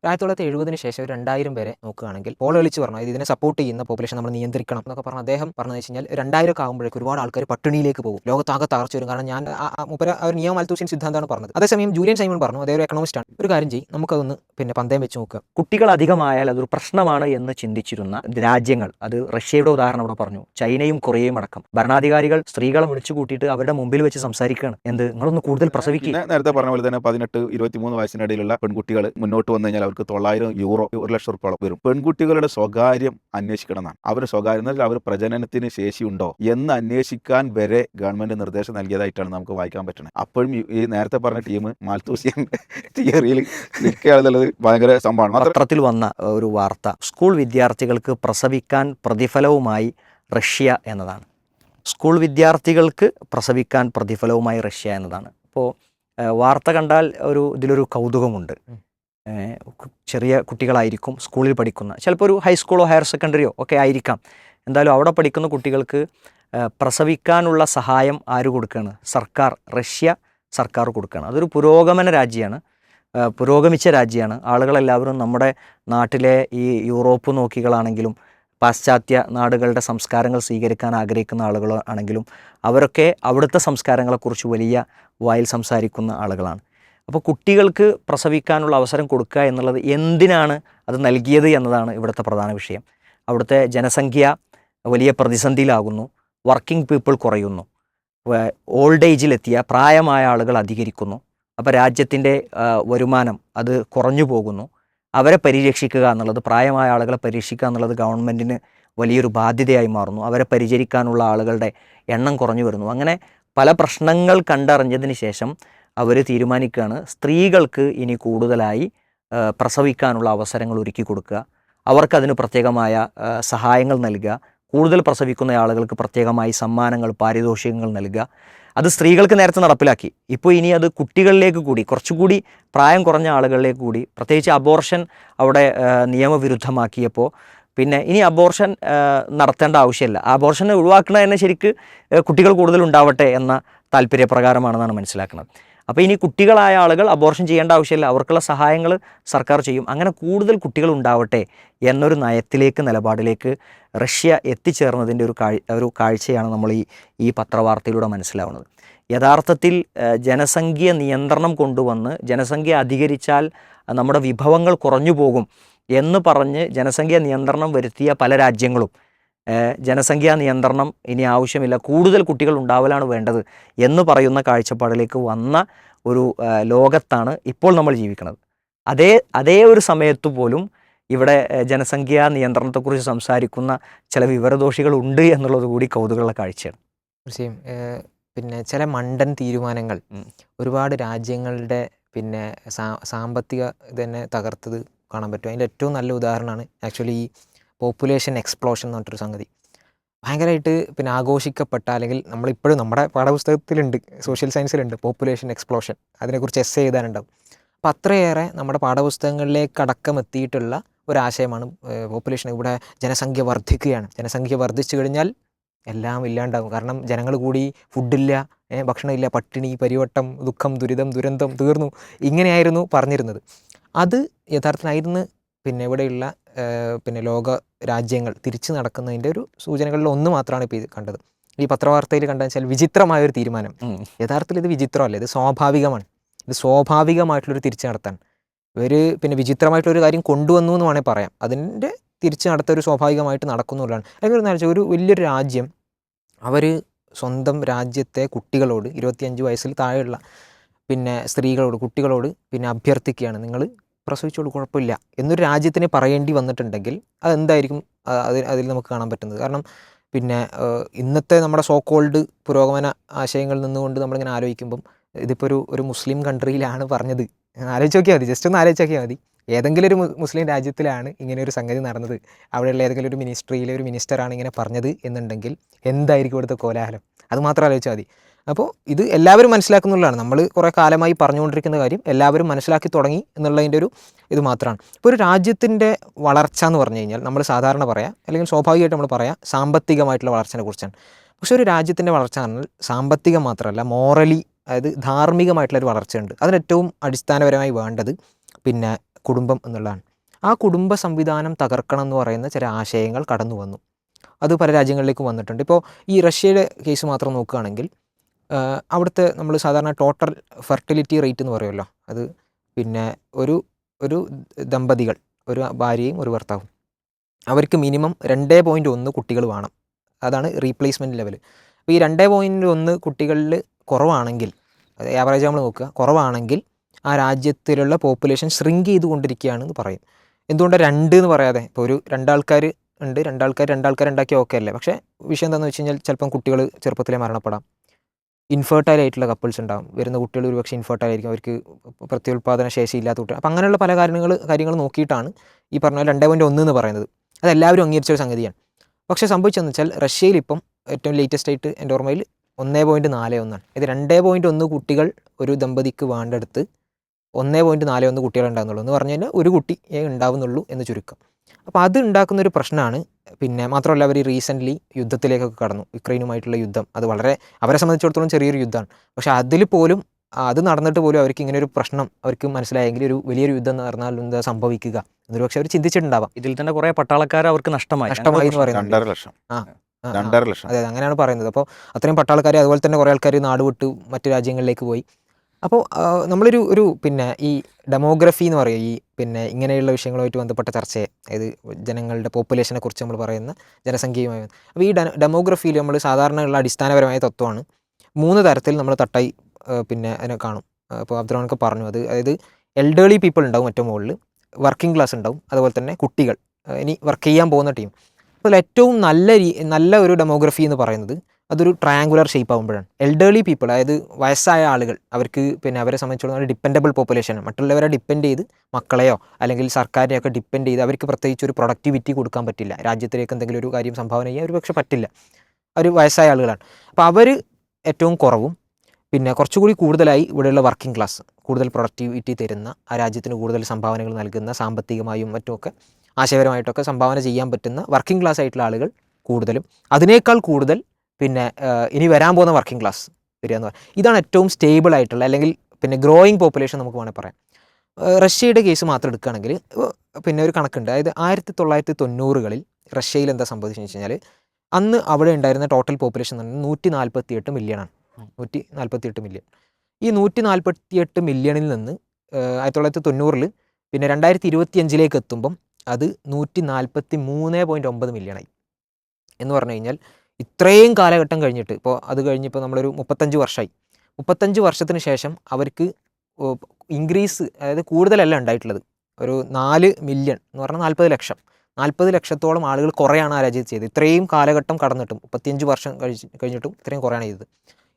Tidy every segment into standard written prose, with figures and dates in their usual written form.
1970 ശേഷം ഒരു 2000 പേരെ നോക്കുകയാണെങ്കിൽ പോൾ കളിച്ച് പറഞ്ഞു ഇതിനെ സപ്പോർട്ട് ചെയ്യുന്ന പോപ്പുലേഷൻ നമ്മൾ നിയന്ത്രിക്കണം എന്നൊക്കെ പറഞ്ഞ് അദ്ദേഹം പറഞ്ഞു വെച്ച് കഴിഞ്ഞാൽ 2000 ആകുമ്പോഴേക്കും ഒരുപാട് ആൾക്കാർ പട്ടിണിയിലേക്ക് പോകും, ലോകത്താകെ തകർച്ച വരും. കാരണം ഞാൻ ഒരു നിയമ മാൽത്തൂഷ്യൻ സിദ്ധാന്തമാണ് പറഞ്ഞത്. അതേസമയം ജൂലിയൻ സൈമൺ പറഞ്ഞു, അദ്ദേഹം ഒരു എക്കണോമിസ്റ്റാണ്, ഒരു കാര്യം ചെയ്യും, നമുക്കതൊന്ന് പന്തയം വെച്ച് നോക്കുക. കുട്ടികൾ അധികമായാൽ അതൊരു പ്രശ്നമാണ് എന്ന് ചിന്തിച്ചിരുന്ന രാജ്യങ്ങൾ, അത് റഷ്യയുടെ ഉദാഹരണം ഇവിടെ പറഞ്ഞു, ചൈനയും കൊറിയയും അടക്കം ഭരണാധികാരികൾ സ്ത്രീകളെ വിളിച്ചു കൂട്ടിയിട്ട് അവരുടെ മുമ്പിൽ വെച്ച് സംസാരിക്കുകയാണ്, നിങ്ങളൊന്ന് കൂടുതൽ പ്രസവിക്കുക. നേരത്തെ പറഞ്ഞ പോലെ തന്നെ 18-23 വയസ്സിനിടയിലുള്ള പെൺകുട്ടികൾ മുന്നോട്ട് വന്നു കഴിഞ്ഞാൽ അവർക്ക് €900 1,00,000 വരും. പെൺകുട്ടികളുടെ സ്വകാര്യം അന്വേഷിക്കണം എന്നാണ്. അവരുടെ സ്വകാര്യം അവർ പ്രജനനത്തിന് ശേഷിയുണ്ടോ എന്ന് അന്വേഷിക്കാൻ വരെ ഗവൺമെന്റ് നിർദ്ദേശം നൽകിയതായിട്ടാണ് നമുക്ക് വായിക്കാൻ പറ്റുന്നത്. അപ്പോഴും ഈ നേരത്തെ പറഞ്ഞ ടീം മാൽത്തൂസിയൻ തിയറിയിൽ നിൽക്കുകയാണെന്നുള്ളത് ഭയങ്കര സംഭവമാണ്. പത്രത്തിൽ വന്ന ഒരു വാർത്ത, സ്കൂൾ വിദ്യാർത്ഥികൾക്ക് പ്രസവിക്കാൻ പ്രതിഫലവുമായി റഷ്യ എന്നതാണ്. സ്കൂൾ വിദ്യാർത്ഥികൾക്ക് പ്രസവിക്കാൻ പ്രതിഫലവുമായി റഷ്യ എന്നതാണ്. ഇപ്പോൾ വാർത്ത കണ്ടാൽ ഇതിലൊരു കൗതുകമുണ്ട്. ചെറിയ കുട്ടികളായിരിക്കും, സ്കൂളിൽ പഠിക്കുന്ന, ചിലപ്പോൾ ഒരു ഹൈസ്കൂളോ ഹയർ സെക്കൻഡറിയോ ഒക്കെ ആയിരിക്കാം. എന്തായാലും അവിടെ പഠിക്കുന്ന കുട്ടികൾക്ക് പ്രസവിക്കാനുള്ള സഹായം ആര് കൊടുക്കുകയാണ്? റഷ്യ സർക്കാർ കൊടുക്കുകയാണ്. അതൊരു പുരോഗമന രാജ്യമാണ്, പുരോഗമിച്ച രാജ്യമാണ്. ആളുകളെല്ലാവരും നമ്മുടെ നാട്ടിലെ ഈ യൂറോപ്പ് നോക്കികളാണെങ്കിലും പാശ്ചാത്യ നാടുകളുടെ സംസ്കാരങ്ങൾ സ്വീകരിക്കാൻ ആഗ്രഹിക്കുന്ന ആളുകളാണെങ്കിലും അവരൊക്കെ അവിടുത്തെ സംസ്കാരങ്ങളെക്കുറിച്ച് വലിയ വായിൽ സംസാരിക്കുന്ന ആളുകളാണ്. അപ്പോൾ കുട്ടികൾക്ക് പ്രസവിക്കാനുള്ള അവസരം കൊടുക്കുക എന്നുള്ളത് എന്തിനാണ് അത് നൽകിയത് എന്നതാണ് ഇവിടുത്തെ പ്രധാന വിഷയം. അവിടുത്തെ ജനസംഖ്യ വലിയ പ്രതിസന്ധിയിലാകുന്നു, വർക്കിംഗ് പീപ്പിൾ കുറയുന്നു, ഓൾഡ് ഏജിലെത്തിയ പ്രായമായ ആളുകൾ അധികരിക്കുന്നു. അപ്പോൾ രാജ്യത്തിൻ്റെ വരുമാനം അത് കുറഞ്ഞു പോകുന്നു. അവരെ പരിരക്ഷിക്കുക എന്നുള്ളത്, പ്രായമായ ആളുകളെ പരിരക്ഷിക്കുക എന്നുള്ളത് ഗവൺമെൻറ്റിന് വലിയൊരു ബാധ്യതയായി മാറുന്നു. അവരെ പരിചരിക്കാനുള്ള ആളുകളുടെ എണ്ണം കുറഞ്ഞു വരുന്നു. അങ്ങനെ പല പ്രശ്നങ്ങൾ കണ്ടറിഞ്ഞതിന് ശേഷം അവർ തീരുമാനിക്കുകയാണ് സ്ത്രീകൾക്ക് ഇനി കൂടുതലായി പ്രസവിക്കാനുള്ള അവസരങ്ങൾ ഒരുക്കി കൊടുക്കുക, അവർക്കതിന് പ്രത്യേകമായ സഹായങ്ങൾ നൽകുക, കൂടുതൽ പ്രസവിക്കുന്ന ആളുകൾക്ക് പ്രത്യേകമായി സമ്മാനങ്ങൾ, പാരിതോഷികങ്ങൾ നൽകുക. അത് സ്ത്രീകൾക്ക് നേരത്തെ നടപ്പിലാക്കി. ഇപ്പോൾ ഇനി അത് കുട്ടികളിലേക്ക് കൂടി, കുറച്ചുകൂടി പ്രായം കുറഞ്ഞ ആളുകളിലേക്ക് കൂടി, പ്രത്യേകിച്ച് അബോർഷൻ അവിടെ നിയമവിരുദ്ധമാക്കിയപ്പോൾ പിന്നെ ഇനി അബോർഷൻ നടത്തേണ്ട ആവശ്യമില്ല. അബോർഷൻ ഒഴിവാക്കുന്നത് തന്നെ ശരിക്ക് കുട്ടികൾ കൂടുതൽ ഉണ്ടാവട്ടെ എന്ന താല്പര്യപ്രകാരമാണെന്നാണ് മനസ്സിലാക്കുന്നത്. അപ്പോൾ ഇനി കുട്ടികളായ ആളുകൾ അബോർഷൻ ചെയ്യേണ്ട ആവശ്യമില്ല, അവർക്കുള്ള സഹായങ്ങൾ സർക്കാർ ചെയ്യും. അങ്ങനെ കൂടുതൽ കുട്ടികൾ ഉണ്ടാവട്ടെ എന്നൊരു നിലപാടിലേക്ക് റഷ്യ എത്തിച്ചേർന്നതിൻ്റെ ഒരു കാഴ്ചയാണ് നമ്മൾ ഈ പത്രവാർത്തയിലൂടെ മനസ്സിലാവുന്നത്. യഥാർത്ഥത്തിൽ ജനസംഖ്യ നിയന്ത്രണം കൊണ്ടുവന്ന് ജനസംഖ്യ അധികരിച്ചാൽ നമ്മുടെ വിഭവങ്ങൾ കുറഞ്ഞു പോകും എന്ന് പറഞ്ഞ് ജനസംഖ്യ നിയന്ത്രണം വരുത്തിയ പല രാജ്യങ്ങളും ജനസംഖ്യാ നിയന്ത്രണം ഇനി ആവശ്യമില്ല, കൂടുതൽ കുട്ടികൾ ഉണ്ടാവലാണ് വേണ്ടത് എന്ന് പറയുന്ന കാഴ്ചപ്പാടിലേക്ക് വന്ന ഒരു ലോകത്താണ് ഇപ്പോൾ നമ്മൾ ജീവിക്കുന്നത്. അതേ ഒരു സമയത്ത് പോലും ഇവിടെ ജനസംഖ്യാ നിയന്ത്രണത്തെക്കുറിച്ച് സംസാരിക്കുന്ന ചില വിവരദോഷികളുണ്ട് എന്നുള്ളത് കൂടി കൗതുകമുള്ള കാഴ്ചയാണ്. തീർച്ചയായും. ചില മണ്ടൻ തീരുമാനങ്ങൾ ഒരുപാട് രാജ്യങ്ങളുടെ സാമ്പത്തിക തന്നെ തകർത്തത് കാണാൻ പറ്റും. അതിൻ്റെ ഏറ്റവും നല്ല ഉദാഹരണമാണ് ആക്ച്വലി ഈ പോപ്പുലേഷൻ എക്സ്പ്ലോഷൻ എന്ന് പറഞ്ഞിട്ടൊരു സംഗതി. ഭയങ്കരമായിട്ട് ആഘോഷിക്കപ്പെട്ട, അല്ലെങ്കിൽ നമ്മളിപ്പോഴും നമ്മുടെ പാഠപുസ്തകത്തിലുണ്ട്, സോഷ്യൽ സയൻസിലുണ്ട് പോപ്പുലേഷൻ എക്സ്പ്ലോഷൻ, അതിനെക്കുറിച്ച് എസ്സേ എഴുതാനുണ്ടാവും. അപ്പം അത്രയേറെ നമ്മുടെ പാഠപുസ്തകങ്ങളിലേക്ക് അടക്കം എത്തിയിട്ടുള്ള ഒരാശയമാണ് പോപ്പുലേഷൻ. ഇവിടെ ജനസംഖ്യ വർദ്ധിക്കുകയാണ്, ജനസംഖ്യ വർദ്ധിച്ചു കഴിഞ്ഞാൽ എല്ലാം ഇല്ലാണ്ടാകും. കാരണം ജനങ്ങൾ കൂടി, ഫുഡില്ല, ഭക്ഷണമില്ല, പട്ടിണി, പരിവട്ടം, ദുഃഖം, ദുരിതം, ദുരന്തം, തീർന്നു, ഇങ്ങനെയായിരുന്നു പറഞ്ഞിരുന്നത്. അത് യഥാർത്ഥത്തിലായിരുന്നു ഇവിടെയുള്ള ലോക രാജ്യങ്ങൾ തിരിച്ചു നടക്കുന്നതിൻ്റെ ഒരു സൂചനകളിൽ ഒന്ന് മാത്രമാണ് ഇപ്പോൾ ഇത് കണ്ടത്. ഈ പത്രവാർത്തയിൽ കണ്ടതെന്ന് വെച്ചാൽ വിചിത്രമായൊരു തീരുമാനം. യഥാർത്ഥത്തിൽ ഇത് വിചിത്രമല്ല, ഇത് സ്വാഭാവികമാണ്. ഇത് സ്വാഭാവികമായിട്ടുള്ളൊരു തിരിച്ചു നടത്താൻ ഇവർ വിചിത്രമായിട്ടുള്ളൊരു കാര്യം കൊണ്ടുവന്നു എന്ന് വേണമെങ്കിൽ പറയാം. അതിൻ്റെ തിരിച്ചു നടത്ത ഒരു സ്വാഭാവികമായിട്ട് നടക്കുന്നുള്ളതാണ്. അല്ലെങ്കിൽ ഒരു വലിയൊരു രാജ്യം അവർ സ്വന്തം രാജ്യത്തെ കുട്ടികളോട് 25 വയസ്സിൽ താഴെയുള്ള സ്ത്രീകളോട്, കുട്ടികളോട് അഭ്യർത്ഥിക്കുകയാണ്, നിങ്ങൾ പ്രസവിച്ചോളൂ, കുഴപ്പമില്ല എന്നൊരു രാജ്യത്തിന് പറയേണ്ടി വന്നിട്ടുണ്ടെങ്കിൽ അതെന്തായിരിക്കും അതിൽ നമുക്ക് കാണാൻ പറ്റുന്നത്. കാരണം ഇന്നത്തെ നമ്മുടെ സോ കോൾഡ് പുരോഗമന ആശയങ്ങളിൽ നിന്നുകൊണ്ട് നമ്മളിങ്ങനെ ആലോചിക്കുമ്പം ഇതിപ്പോൾ ഒരു മുസ്ലിം കൺട്രിയിലാണ് പറഞ്ഞത്. ആലോചിച്ച് നോക്കിയാൽ മതി, ജസ്റ്റ് ഒന്ന് ആലോചിച്ച് നോക്കിയാൽ മതി. ഏതെങ്കിലും ഒരു മുസ്ലിം രാജ്യത്തിലാണ് ഇങ്ങനെ ഒരു സംഗതി നടന്നത്, അവിടെയുള്ള ഏതെങ്കിലും ഒരു മിനിസ്ട്രിയിലെ ഒരു മിനിസ്റ്ററാണ് ഇങ്ങനെ പറഞ്ഞത് എന്നുണ്ടെങ്കിൽ എന്തായിരിക്കും ഇവിടുത്തെ കോലാഹലം? അത് മാത്രം ആലോചിച്ചാൽ മതി. അപ്പോൾ ഇത് എല്ലാവരും മനസ്സിലാക്കുന്നുള്ളതാണ്. നമ്മൾ കുറേ കാലമായി പറഞ്ഞുകൊണ്ടിരിക്കുന്ന കാര്യം എല്ലാവരും മനസ്സിലാക്കി തുടങ്ങി എന്നുള്ളതിൻ്റെ ഇത് മാത്രമാണ്. ഇപ്പോൾ ഒരു രാജ്യത്തിൻ്റെ വളർച്ച എന്ന് പറഞ്ഞു കഴിഞ്ഞാൽ നമ്മൾ സാധാരണ പറയാം, അല്ലെങ്കിൽ സ്വാഭാവികമായിട്ട് നമ്മൾ പറയാം സാമ്പത്തികമായിട്ടുള്ള വളർച്ചയെ കുറിച്ചാണ്. പക്ഷേ ഒരു രാജ്യത്തിൻ്റെ വളർച്ച പറഞ്ഞാൽ സാമ്പത്തികം മാത്രമല്ല, മോറലി, അതായത് ധാർമ്മികമായിട്ടുള്ളൊരു വളർച്ചയുണ്ട്. അതിനേറ്റവും അടിസ്ഥാനപരമായി വേണ്ടത് കുടുംബം എന്നുള്ളതാണ്. ആ കുടുംബ സംവിധാനം തകർക്കണം എന്ന് പറയുന്ന ചില ആശയങ്ങൾ കടന്നു വന്നു. അത് പല രാജ്യങ്ങളിലേക്കും വന്നിട്ടുണ്ട്. ഇപ്പോൾ ഈ റഷ്യയുടെ കേസ് മാത്രം നോക്കുകയാണെങ്കിൽ അവിടുത്തെ നമ്മൾ സാധാരണ ടോട്ടൽ ഫെർട്ടിലിറ്റി റേറ്റ് എന്ന് പറയുമല്ലോ, അത് പിന്നെ ഒരു ഒരു ദമ്പതികൾ, ഒരു ഭാര്യയും ഒരു ഭർത്താവും, അവർക്ക് മിനിമം 2.1 കുട്ടികൾ വേണം. അതാണ് റീപ്ലേസ്മെൻറ്റ് ലെവൽ. അപ്പോൾ ഈ 2.1 കുട്ടികളിൽ കുറവാണെങ്കിൽ, അത് ആവറേജ് നമ്മൾ നോക്കുക, കുറവാണെങ്കിൽ ആ രാജ്യത്തിലുള്ള പോപ്പുലേഷൻ ശ്രിങ്ക് ചെയ്തുകൊണ്ടിരിക്കുകയാണെന്ന് പറയും. എന്തുകൊണ്ടാണ് 2 എന്ന് പറയാതെ? ഇപ്പോൾ ഒരു 2 ആൾക്കാർ ഉണ്ട്, 2 ആൾക്കാർ ഉണ്ടാക്കിയ ഓക്കെ അല്ലേ? പക്ഷേ വിഷയം എന്താണെന്ന് വെച്ച് കഴിഞ്ഞാൽ ചിലപ്പം കുട്ടികൾ ചെറുപ്പത്തിലേ മരണപ്പെടാം. ഇൻഫെർട്ടൈൽ ആയിട്ടുള്ള കപ്പിൾസ് ഉണ്ടാകും. വരുന്ന കുട്ടികൾ ഒരുപക്ഷെ ഇൻഫെർട്ടൈൽ ആയിരിക്കും, അവർക്ക് പ്രത്യുൽപാദന ശേഷി ഇല്ലാത്ത കുട്ടികൾ. അപ്പോൾ അങ്ങനെയുള്ള പല കാര്യങ്ങൾ നോക്കിയിട്ടാണ് ഈ പറഞ്ഞ 2.1 എന്ന് പറയുന്നത്. അതെല്ലാവരും അംഗീകരിച്ച ഒരു സംഗതിയാണ്. പക്ഷേ സംഭവിച്ചതെന്ന് വെച്ചാൽ റഷ്യയിൽ ഇപ്പം ഏറ്റവും ലേറ്റസ്റ്റ് ആയിട്ട് എൻ്റെ ഓർമ്മയിൽ 1.41 ഇത് 2.1 കുട്ടികൾ ഒരു ദമ്പതിക്ക് വേണ്ടെടുത്ത് 1.41 കുട്ടികൾ ഉണ്ടാകുന്നുള്ളൂ എന്ന് പറഞ്ഞു കഴിഞ്ഞാൽ ഒരു കുട്ടിയേ ഉണ്ടാവുന്നുള്ളൂ എന്ന് ചുരുക്കം. അപ്പോൾ അത് ഉണ്ടാക്കുന്നൊരു പ്രശ്നമാണ്. പിന്നെ മാത്രമല്ല, അവർ റീസെൻ്റ്ലി യുദ്ധത്തിലേക്കൊക്കെ കടന്നു. യുക്രൈനുമായിട്ടുള്ള യുദ്ധം, അത് വളരെ അവരെ സംബന്ധിച്ചിടത്തോളം ചെറിയൊരു യുദ്ധമാണ്. പക്ഷേ അതിൽ പോലും അത് നടന്നിട്ട് പോലും അവർക്ക് ഇങ്ങനെ ഒരു പ്രശ്നം അവർക്ക് മനസ്സിലായെങ്കിൽ ഒരു വലിയൊരു യുദ്ധം നടന്നാൽ എന്താ സംഭവിക്കുക എന്നൊരു പക്ഷേ അവർ ചിന്തിച്ചിട്ടുണ്ടാവാം. ഇതിൽ തന്നെ കുറേ പട്ടാളക്കാർ അവർക്ക് നഷ്ടമായി എന്ന് പറയുന്നത്. 2.5 ലക്ഷം. 2.5 ലക്ഷം. അതെ, അങ്ങനെയാണ് പറയുന്നത്. അപ്പോൾ അത്രയും പട്ടാളക്കാർ, അതുപോലെ തന്നെ കുറേ ആൾക്കാർ നാട് വിട്ട് മറ്റു രാജ്യങ്ങളിലേക്ക് പോയി. അപ്പോൾ നമ്മളൊരു പിന്നെ ഈ ഡെമോഗ്രഫി എന്ന് പറയും, ഈ പിന്നെ ഇങ്ങനെയുള്ള വിഷയങ്ങളുമായിട്ട് ബന്ധപ്പെട്ട ചർച്ചയെ, അതായത് ജനങ്ങളുടെ പോപ്പുലേഷനെ കുറിച്ച് നമ്മൾ പറയുന്ന ജനസംഖ്യയുമായി. അപ്പോൾ ഈ ഡെമോഗ്രഫിയിൽ നമ്മൾ സാധാരണയുള്ള അടിസ്ഥാനപരമായ തത്വമാണ് 3 തരത്തിൽ നമ്മൾ തട്ടായി പിന്നെ അതിനെ കാണും. അപ്പോൾ അബ്ദുറഹ്മാനൊക്കെ പറഞ്ഞു അത്, അതായത് എൽഡേർലി പീപ്പിൾ ഉണ്ടാവും ഏറ്റവും മുകളിൽ, വർക്കിംഗ് ക്ലാസ് ഉണ്ടാവും, അതുപോലെ തന്നെ കുട്ടികൾ, ഇനി വർക്ക് ചെയ്യാൻ പോകുന്ന ടീം. അപ്പോൾ ഏറ്റവും നല്ല ഒരു ഡെമോഗ്രഫി എന്ന് പറയുന്നത് അതൊരു ട്രയാങ്കുലർ ഷേപ്പ് ആകുമ്പോഴാണ്. എൽഡേർലി പീപ്പിൾ, അതായത് വയസ്സായ ആളുകൾ, അവർക്ക് പിന്നെ അവരെ സംബന്ധിച്ചിടത്തോളം ഡിപ്പെൻഡബിൾ പോപ്പുലേഷൻ, മറ്റുള്ളവരെ ഡിപ്പെൻഡ് ചെയ്ത്, മക്കളെയോ അല്ലെങ്കിൽ സർക്കാരിനെയൊക്കെ ഡിപ്പെൻഡ് ചെയ്ത് അവർക്ക് പ്രത്യേകിച്ച് ഒരു പ്രൊഡക്ടിവിറ്റി കൊടുക്കാൻ പറ്റില്ല, രാജ്യത്തിലേക്ക് എന്തെങ്കിലും ഒരു കാര്യം സംഭാവന ചെയ്യാൻ ഒരു പക്ഷേ പറ്റില്ല, അവർ വയസ്സായ ആളുകളാണ്. അപ്പോൾ അവർ ഏറ്റവും കുറവും, പിന്നെ കുറച്ചുകൂടി കൂടുതലായി ഇവിടെയുള്ള വർക്കിംഗ് ക്ലാസ്, കൂടുതൽ പ്രൊഡക്ടിവിറ്റി തരുന്ന, ആ രാജ്യത്തിന് കൂടുതൽ സംഭാവനകൾ നൽകുന്ന, സാമ്പത്തികമായും മറ്റുമൊക്കെ ആശയപരമായിട്ടൊക്കെ സംഭാവന ചെയ്യാൻ പറ്റുന്ന വർക്കിംഗ് ക്ലാസ് ആയിട്ടുള്ള ആളുകൾ കൂടുതലും, അതിനേക്കാൾ കൂടുതൽ പിന്നെ ഇനി വരാൻ പോകുന്ന വർക്കിംഗ് ക്ലാസ് വരിക എന്ന് പറയുന്നത്. ഇതാണ് ഏറ്റവും സ്റ്റേബിൾ ആയിട്ടുള്ള, അല്ലെങ്കിൽ പിന്നെ ഗ്രോയിങ് പോപ്പുലേഷൻ നമുക്ക് വേണമെങ്കിൽ പറയാം. റഷ്യയുടെ കേസ് മാത്രം എടുക്കുകയാണെങ്കിൽ പിന്നെ ഒരു കണക്കുണ്ട്. അതായത് 1990-കളിൽ റഷ്യയിൽ എന്താ സംഭവിച്ചതെന്ന് വെച്ച് കഴിഞ്ഞാൽ, അന്ന് അവിടെ ഉണ്ടായിരുന്ന ടോട്ടൽ പോപ്പുലേഷൻ എന്ന് പറഞ്ഞാൽ 148 മില്യണാണ്. 148 മില്യൺ. ഈ 148 മില്യണിൽ നിന്ന് 1990-ൽ പിന്നെ 2025-ലേക്ക് എത്തുമ്പം അത് 143.9 മില്യണായി. എന്ന് പറഞ്ഞു കഴിഞ്ഞാൽ ഇത്രയും കാലഘട്ടം കഴിഞ്ഞിട്ട്, ഇപ്പോൾ അത് കഴിഞ്ഞിപ്പോൾ നമ്മളൊരു 35 വർഷമായി. 35 വർഷത്തിന് ശേഷം അവർക്ക് ഇൻക്രീസ്, അതായത് കൂടുതലല്ല ഉണ്ടായിട്ടുള്ളത്, ഒരു 4 മില്യൺ എന്ന് പറഞ്ഞാൽ 40 ലക്ഷത്തോളം ആളുകൾ കുറയാണ് ആ രാജ്യത്ത് ചെയ്തത്. ഇത്രയും കാലഘട്ടം കടന്നിട്ടും 35 വർഷം കഴിഞ്ഞിട്ടും ഇത്രയും കുറയാണ് ചെയ്തത്.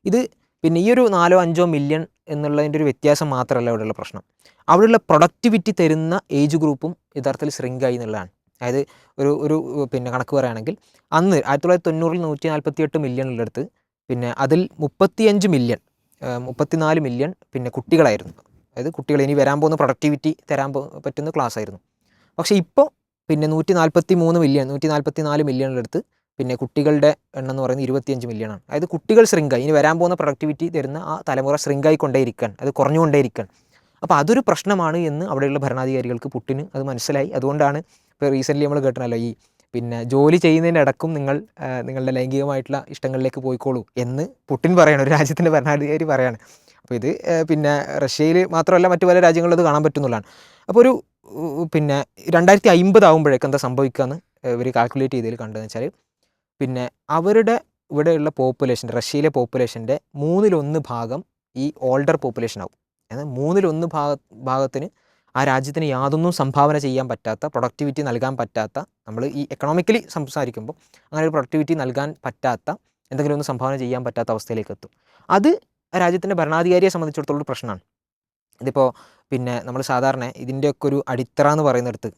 ഇത് പിന്നെ ഈ ഒരു 4-5 മില്യൺ എന്നുള്ളതിൻ്റെ ഒരു വ്യത്യാസം മാത്രമല്ല ഇവിടെയുള്ള പ്രശ്നം. അവിടെയുള്ള പ്രൊഡക്ടിവിറ്റി തരുന്ന ഏജ് ഗ്രൂപ്പും യഥാർത്ഥത്തിൽ ശ്രിങ്കായി എന്നുള്ളതാണ്. അതായത് ഒരു പിന്നെ കണക്ക് പറയുകയാണെങ്കിൽ, അന്ന് 1990-ൽ 148 മില്യണിലെടുത്ത് പിന്നെ അതിൽ 34 മില്യൺ പിന്നെ കുട്ടികളായിരുന്നു. അതായത് കുട്ടികൾ ഇനി വരാൻ പോകുന്ന പ്രൊഡക്ടിവിറ്റി തരാൻ പറ്റുന്ന ക്ലാസ് ആയിരുന്നു. പക്ഷേ ഇപ്പോൾ പിന്നെ 144 മില്യണിലെടുത്ത് പിന്നെ കുട്ടികളുടെ എണ്ണം എന്ന് പറയുന്നത് 25 മില്യണാണ്. അതായത് കുട്ടികൾ ശ്രിങ്കായി, ഇനി വരാൻ പോകുന്ന പ്രൊഡക്ടിവിറ്റി തരുന്ന ആ തലമുറ ശ്രിങ്കായി കൊണ്ടേയിരിക്കാൻ, അത് കുറഞ്ഞുകൊണ്ടേയിരിക്കാൻ. അപ്പോൾ അതൊരു പ്രശ്നമാണ് എന്ന് അവിടെയുള്ള ഭരണാധികാരികൾക്ക്, പുട്ടിന് അത് മനസ്സിലായി. അതുകൊണ്ടാണ് ഇപ്പോൾ റീസെൻ്റ്ലി നമ്മൾ കേട്ടണല്ലോ, ഈ പിന്നെ ജോലി ചെയ്യുന്നതിൻ്റെ ഇടക്കും നിങ്ങളുടെ ലൈംഗികമായിട്ടുള്ള ഇഷ്ടങ്ങളിലേക്ക് പോയിക്കോളൂ എന്ന് പുട്ടിൻ പറയണം, ഒരു രാജ്യത്തിൻ്റെ ഭരണാധികാരി പറയാണ്. അപ്പോൾ ഇത് പിന്നെ റഷ്യയിൽ മാത്രമല്ല മറ്റു പല രാജ്യങ്ങളിലും അത് കാണാൻ പറ്റുന്നതാണ്. അപ്പോൾ ഒരു പിന്നെ 2050 ആകുമ്പോഴേക്കും എന്താ സംഭവിക്കുകയെന്ന് ഇവർ കാൽക്കുലേറ്റ് ചെയ്തതിൽ കണ്ടതെന്ന് വെച്ചാൽ, പിന്നെ അവരുടെ ഇവിടെയുള്ള പോപ്പുലേഷൻ, റഷ്യയിലെ പോപ്പുലേഷൻ്റെ 1/3 ഭാഗം ഈ ഓൾഡർ പോപ്പുലേഷൻ ആവും. എന്നാൽ 1/3 ഭാഗത്തിന് ആ രാജ്യത്തിന് യാതൊന്നും സംഭാവന ചെയ്യാൻ പറ്റാത്ത, പ്രൊഡക്ടിവിറ്റി നൽകാൻ പറ്റാത്ത, നമ്മൾ ഈ എക്കണോമിക്കലി സംസാരിക്കുമ്പോൾ അങ്ങനെ ഒരു പ്രൊഡക്ടിവിറ്റി നൽകാൻ പറ്റാത്ത, എന്തെങ്കിലും ഒന്ന് സംഭാവന ചെയ്യാൻ പറ്റാത്ത അവസ്ഥയിലേക്ക് എത്തും. അത് ആ രാജ്യത്തിൻ്റെ ഭരണാധികാരിയെ സംബന്ധിച്ചിടത്തോളം ഒരു പ്രശ്നമാണ്. ഇതിപ്പോൾ പിന്നെ നമ്മൾ സാധാരണ ഇതിൻ്റെയൊക്കെ ഒരു അടിത്തറ എന്ന് പറയുന്നിടത്ത്